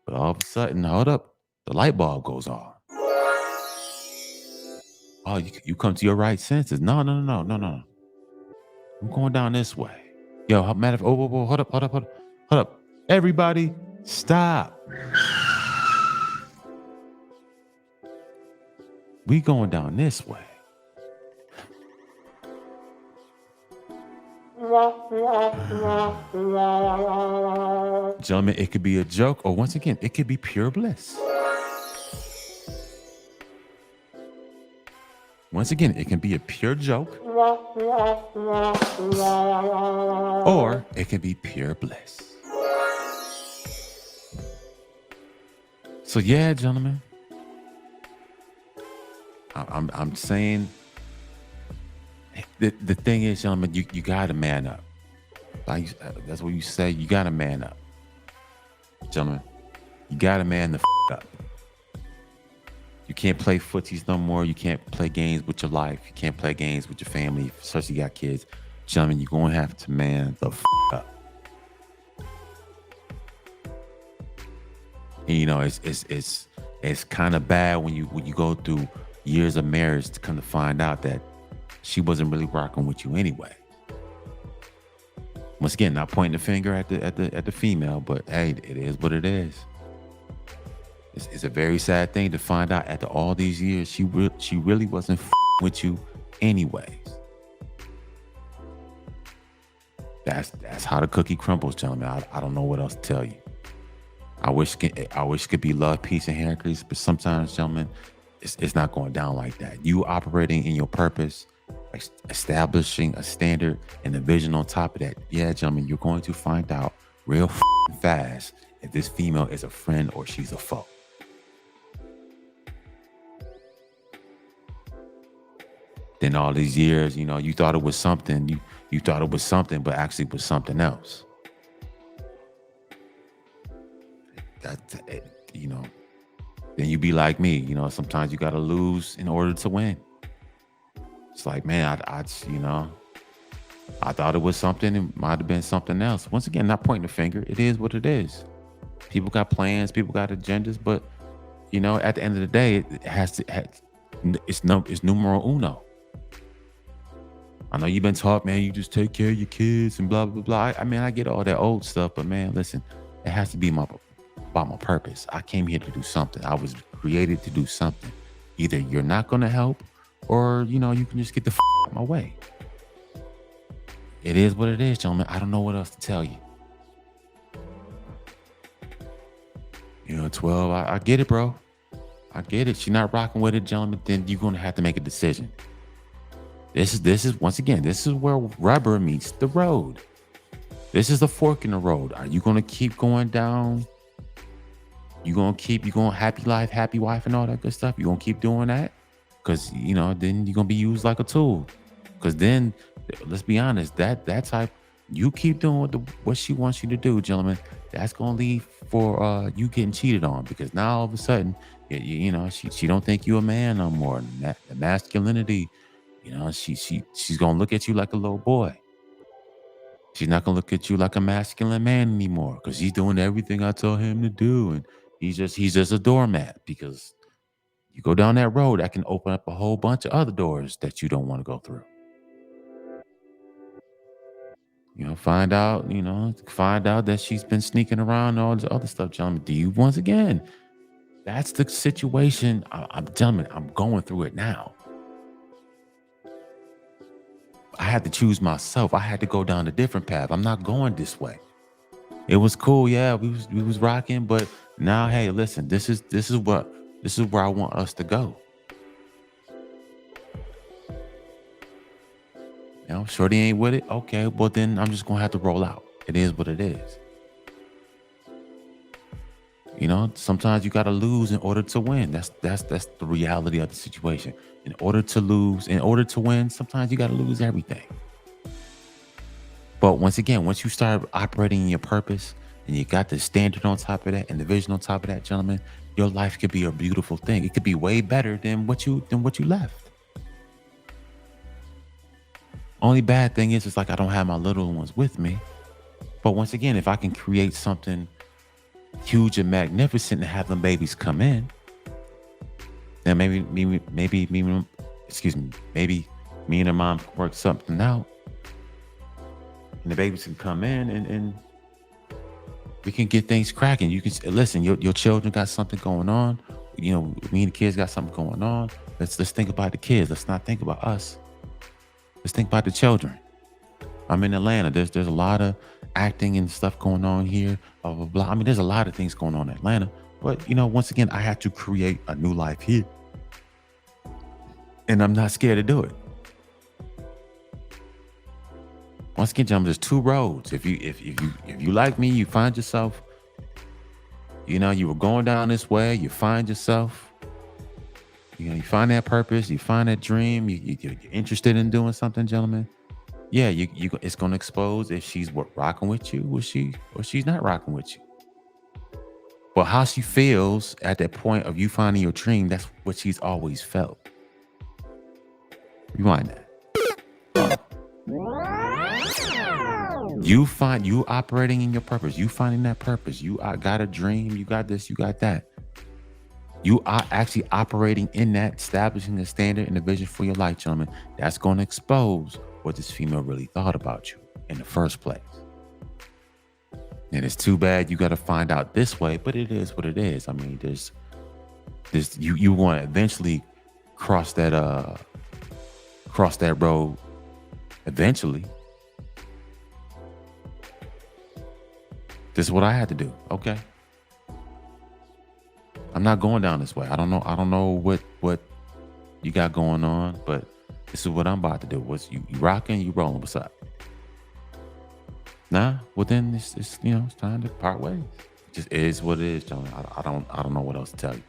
But all of a sudden, hold up, the light bulb goes on. Oh, you come to your right senses. No. I'm going down this way. Yo, matter of, hold up. Everybody, stop. We going down this way. Gentlemen, it could be a joke, or once again, it could be pure bliss. Once again, it can be a pure joke, or it can be pure bliss. So yeah, gentlemen, I'm saying the thing is, gentlemen, you gotta man up. Like, that's what you say. You gotta man up, gentlemen. You gotta man the up. You can't play footsies no more. You can't play games with your life. You can't play games with your family, especially you got kids. Gentlemen, you're gonna have to man the up. And it's kind of bad when you go through years of marriage to come to find out that she wasn't really rocking with you anyway. Once again, not pointing the finger at the female, but hey, it is what it is. It's a very sad thing to find out after all these years she really wasn't with you anyways. That's how the cookie crumbles, gentlemen. I don't know what else to tell you. I wish it could be love, peace, and hair grease, but sometimes, gentlemen, it's not going down like that. You operating in your purpose, establishing a standard and a vision on top of that. Yeah, gentlemen, you're going to find out real fast if this female is a friend or she's a foe. Then all these years, you thought it was something. You thought it was something, but actually it was something else. Then you be like me. Sometimes you got to lose in order to win. It's like, man, I thought it was something. It might have been something else. Once again, not pointing the finger. It is what it is. People got plans. People got agendas. But, at the end of the day, it's numero uno. I know you've been taught, man, you just take care of your kids and blah, blah, blah. I get all that old stuff, but man, listen, it has to be about my purpose. I came here to do something. I was created to do something. Either you're not going to help or, you can just get the out my way. It is what it is, gentlemen. I don't know what else to tell you. 12, I get it, bro. I get it. She's not rocking with it, gentlemen. Then you're going to have to make a decision. This is once again, this is where rubber meets the road. This is the fork in the road. Are you going to keep going down? You going happy life, happy wife and all that good stuff? You going to keep doing that? Because, then you're going to be used like a tool. Because then, let's be honest, that type, You keep doing what she wants you to do, gentlemen. That's gonna lead for you getting cheated on because now all of a sudden, she don't think you a man no more. The masculinity, she's gonna look at you like a little boy. She's not gonna look at you like a masculine man anymore because he's doing everything I tell him to do, and he's just a doormat. Because you go down that road, that can open up a whole bunch of other doors that you don't want to go through. Find out that she's been sneaking around and all this other stuff, gentlemen. Do you once again? That's the situation. Gentlemen, I'm going through it now. I had to choose myself. I had to go down a different path. I'm not going this way. It was cool, yeah. We was rocking, but now, hey, listen. This is where I want us to go. Shorty ain't with it. Okay, well then I'm just gonna have to roll out. It is what it is. Sometimes you gotta lose in order to win. That's the reality of the situation. In order to win, sometimes you gotta lose everything. But once again, once you start operating in your purpose and you got the standard on top of that and the vision on top of that, gentlemen, your life could be a beautiful thing. It could be way better than what you left. Only bad thing is it's like I don't have my little ones with me. But once again, if I can create something huge and magnificent and have them babies come in, then maybe me and her mom can work something out, and the babies can come in, and we can get things cracking. You can listen. Your children got something going on. Me and the kids got something going on. Let's think about the kids. Let's not think about us. Let's think about the children. I'm in Atlanta. There's a lot of acting and stuff going on here. Blah blah blah. I mean, there's a lot of things going on in Atlanta. But once again, I had to create a new life here, and I'm not scared to do it. Once again, gentlemen, there's two roads. If you like me, you find yourself. You were going down this way. You find yourself. You find that purpose. You find that dream. You're interested in doing something, gentlemen. Yeah, it's gonna expose if she's rocking with you, or she's not rocking with you. But how she feels at that point of you finding your dream, that's what she's always felt. Rewind that. You operating in your purpose. You finding that purpose. Got a dream. You got this. You got that. You are actually operating in that, establishing the standard and the vision for your life, gentlemen. That's going to expose what this female really thought about you in the first place. And it's too bad you got to find out this way, but it is what it is. I mean, there's you want to eventually cross that road eventually. This is what I had to do. Okay. I'm not going down this way. I don't know what you got going on, but this is what I'm about to do. What's you rocking, you rolling, what's up? Nah, well then it's time to part ways. It just is what it is, John. I don't know what else to tell you.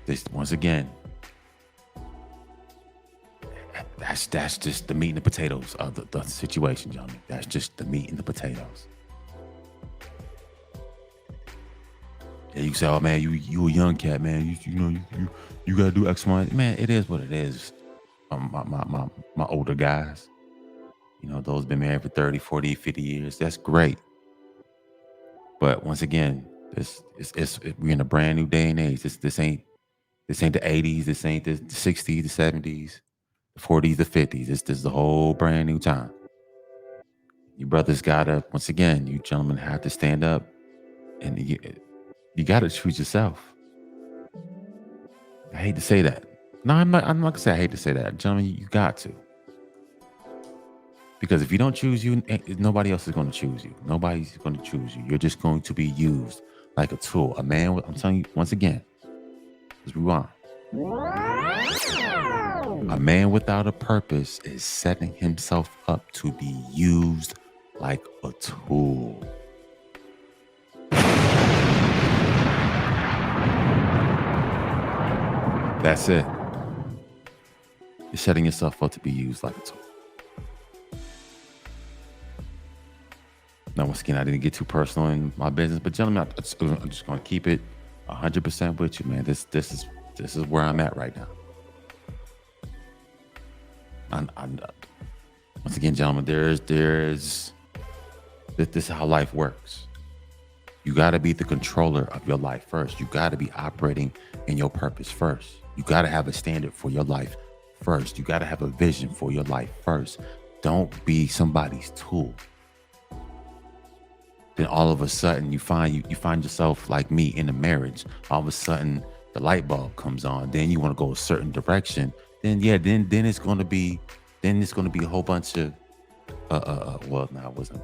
This once again, that's just the meat and the potatoes of the situation, gentlemen. That's just the meat and the potatoes. Yeah, you say, oh man, you a young cat, man. You gotta do X, Y. Man, it is what it is. My older guys, those been married for 30, 40, 50 years. That's great. But once again, we're in a brand new day and age. This ain't the 80s. This ain't the 60s, the 70s, the 40s, the 50s. This is a whole brand new time. You brothers gotta, once again, you gentlemen have to stand up, and you gotta choose yourself. I hate to say that. No, I'm not gonna say I hate to say that. Gentlemen, you got to. Because if you don't choose you, nobody else is gonna choose you. Nobody's gonna choose you. You're just going to be used like a tool. I'm telling you, once again, let's rewind. A man without a purpose is setting himself up to be used like a tool. That's it. You're setting yourself up to be used like a tool. Now, once again, I didn't get too personal in my business, but gentlemen, I'm just going to keep it 100% with you, man. This is where I'm at right now. I'm once again, gentlemen, this is how life works. You got to be the controller of your life first. You got to be operating in your purpose first. You got to have a standard for your life first. You got to have a vision for your life first. Don't be somebody's tool. Then all of a sudden you find yourself like me in a marriage. All of a sudden the light bulb comes on. Then you want to go a certain direction. Then it's going to be a whole bunch of well, no, I wasn't.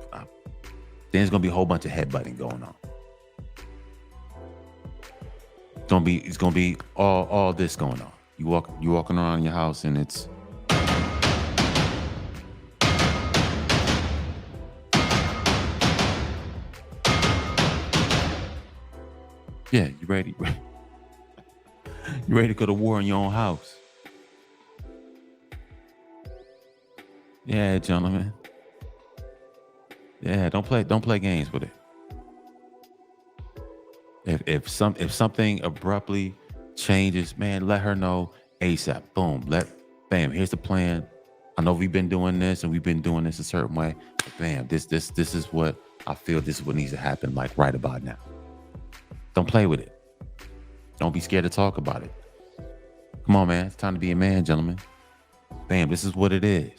Then it's going to be a whole bunch of headbutting going on. It's gonna be all this going on. You walking around your house and it's yeah, you ready? You ready to go to war in your own house? Yeah, gentlemen. Yeah, don't play games with it. If something abruptly changes, man, let her know ASAP. Boom. Bam. Here's the plan. I know we've been doing this and we've been doing this a certain way. But bam. This is what I feel. This is what needs to happen. Like right about now. Don't play with it. Don't be scared to talk about it. Come on, man. It's time to be a man, gentlemen. Bam. This is what it is.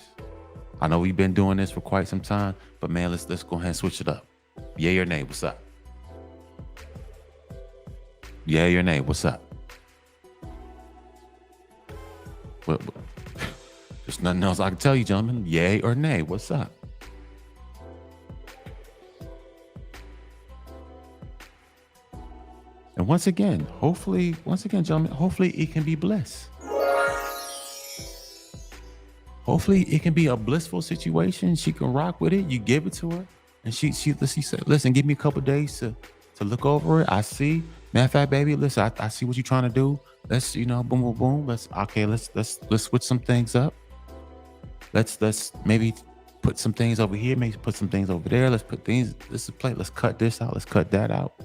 I know we've been doing this for quite some time, but man, let's go ahead and switch it up. Yay or nay? What's up? Yay or nay? What's up? What, there's nothing else I can tell you, gentlemen. Yay or nay? What's up? And once again, gentlemen, hopefully it can be bliss. Hopefully it can be a blissful situation. She can rock with it. You give it to her. And she said, listen, give me a couple days to look over it. I see. Matter of fact, baby, listen, I see what you're trying to do. Let's, boom, boom, boom. Let's switch some things up. Let's maybe put some things over here, maybe put some things over there. Let's cut this out. Let's cut that out.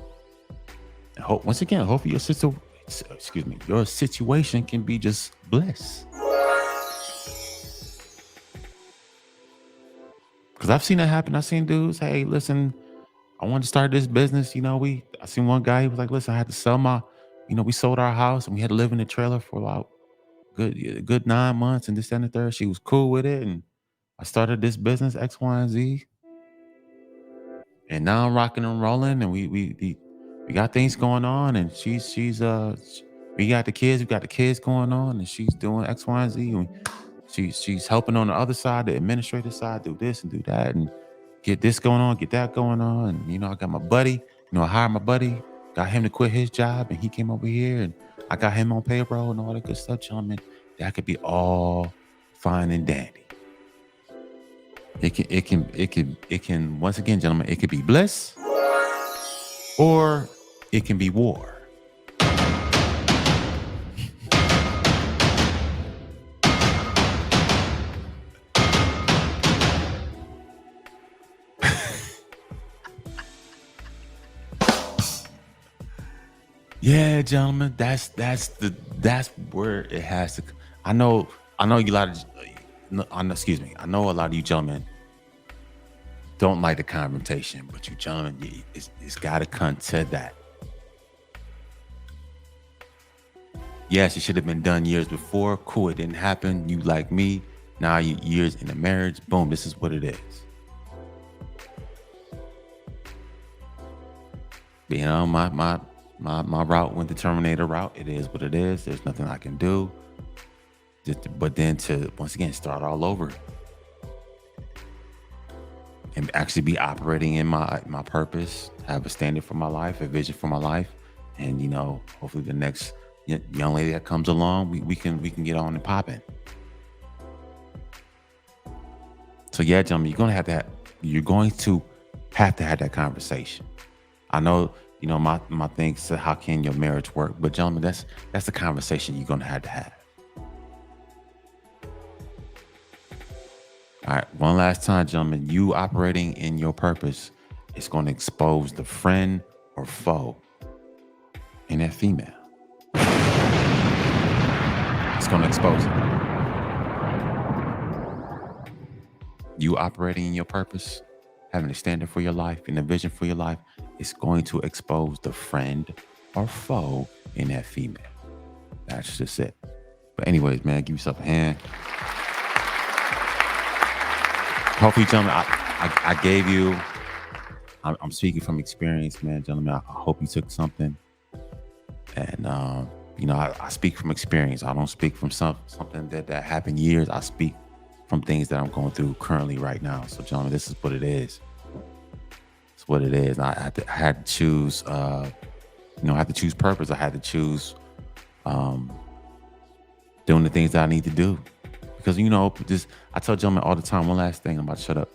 And once again, hopefully your situation can be just bliss. Because I've seen that happen. I've seen dudes, hey, listen, I want to start this business. I seen one guy, he was like, listen, I had to sell we sold our house and we had to live in the trailer for about good 9 months and this, that, and the third. She was cool with it. And I started this business, X, Y, and Z. And now I'm rocking and rolling and we got things going on and we got the kids going on and she's doing X, Y, and Z. And she's helping on the other side, the administrative side, do this and do that and get this going on, get that going on. And, I got my buddy, I hired my buddy, got him to quit his job and he came over here and I got him on payroll and all that good stuff, gentlemen. That could be all fine and dandy. It can, once again, gentlemen, it could be bliss or it can be war. Yeah, gentlemen, that's where it has to. I know a lot of. Excuse me. I know a lot of you gentlemen don't like the confrontation, but you gentlemen, it's got to come to that. Yes, it should have been done years before. Cool, it didn't happen. You like me. Now you years in the marriage. Boom, this is what it is. My route went the Terminator route. It is what it is. There's nothing I can do. But then to, once again, start all over. And actually be operating in my purpose, have a standard for my life, a vision for my life. And, hopefully the next young lady that comes along, we can get on and popping. So yeah, gentlemen, you're going to have to have that conversation. I know, my thing said, how can your marriage work? But gentlemen, that's the conversation you're going to have. All right, one last time, gentlemen. You operating in your purpose is going to expose the friend or foe in that female. It's going to expose it. You operating in your purpose, having a standard for your life and a vision for your life, is going to expose the friend or foe in that female. That's just it. But anyways, man, give yourself a hand. Hopefully, gentlemen, I gave you, I'm speaking from experience, man, gentlemen. I hope you took something. And, I speak from experience. I don't speak from something that happened years. I speak from things that I'm going through currently right now. So, gentlemen, this is what it is. It's what it is. I had to choose, I had to choose purpose. I had to choose doing the things that I need to do. Because, I tell gentlemen all the time, one last thing, I'm about to shut up.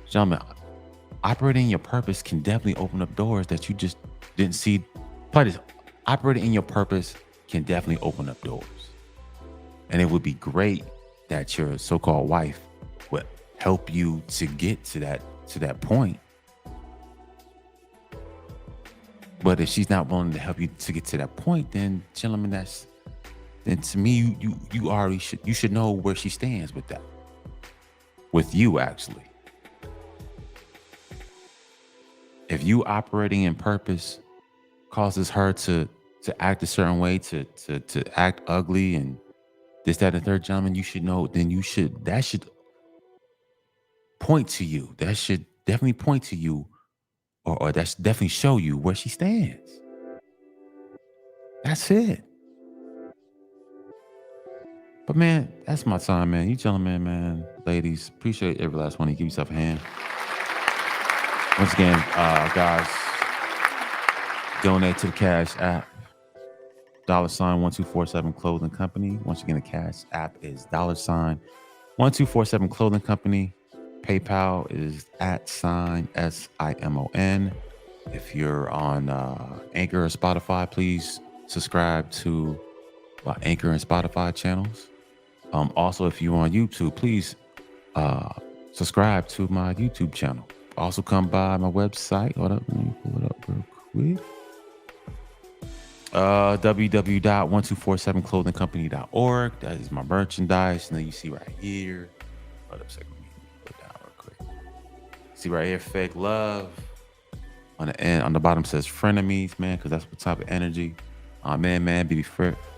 Gentlemen, operating in your purpose can definitely open up doors that you just didn't see. Play this. Operating in your purpose can definitely open up doors. And it would be great that your so-called wife would help you to get to that point. But if she's not willing to help you to get to that point, then gentlemen, then to me, you already should know where she stands with that. With you, actually. If you operating in purpose causes her to act a certain way, to act ugly and this, that, and the third, gentlemen, you should know, then that should point to you. That should definitely point to you, or that should definitely show you where she stands. That's it. But man, that's my time, man. You gentlemen, man, ladies, appreciate every last one of you. Give yourself a hand. Once again, guys, donate to the Cash App. $1247 Clothing Company. Once again, the Cash App is $1247 Clothing Company. PayPal is @SIMON. If you're on Anchor or Spotify, please subscribe to Anchor and Spotify channels. Also, if you're on YouTube, please subscribe to my YouTube channel. Also, come by my website. Hold up, let me pull it up real quick. www.1247clothingcompany.org. That is my merchandise. Now you see right here. Hold up a second. Let me put it down real quick. See right here, Fake Love. On the end, on the bottom says frenemies, man, because that's what type of energy. Man,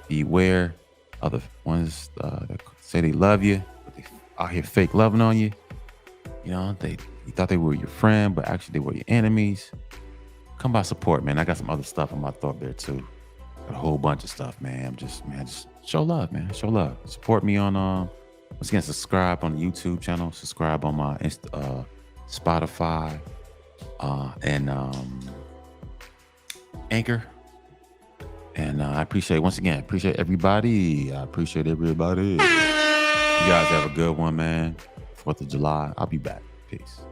beware of the ones that say they love you, but they out here fake loving on you. You thought they were your friend, but actually they were your enemies. Come by support, man. I got some other stuff on my thought there too. Got a whole bunch of stuff, man. Just show love, man. Show love. Support me on once again, subscribe on the YouTube channel, subscribe on my Spotify, and Anchor. And I appreciate everybody. I appreciate everybody. You guys have a good one, man. 4th of July. I'll be back. Peace.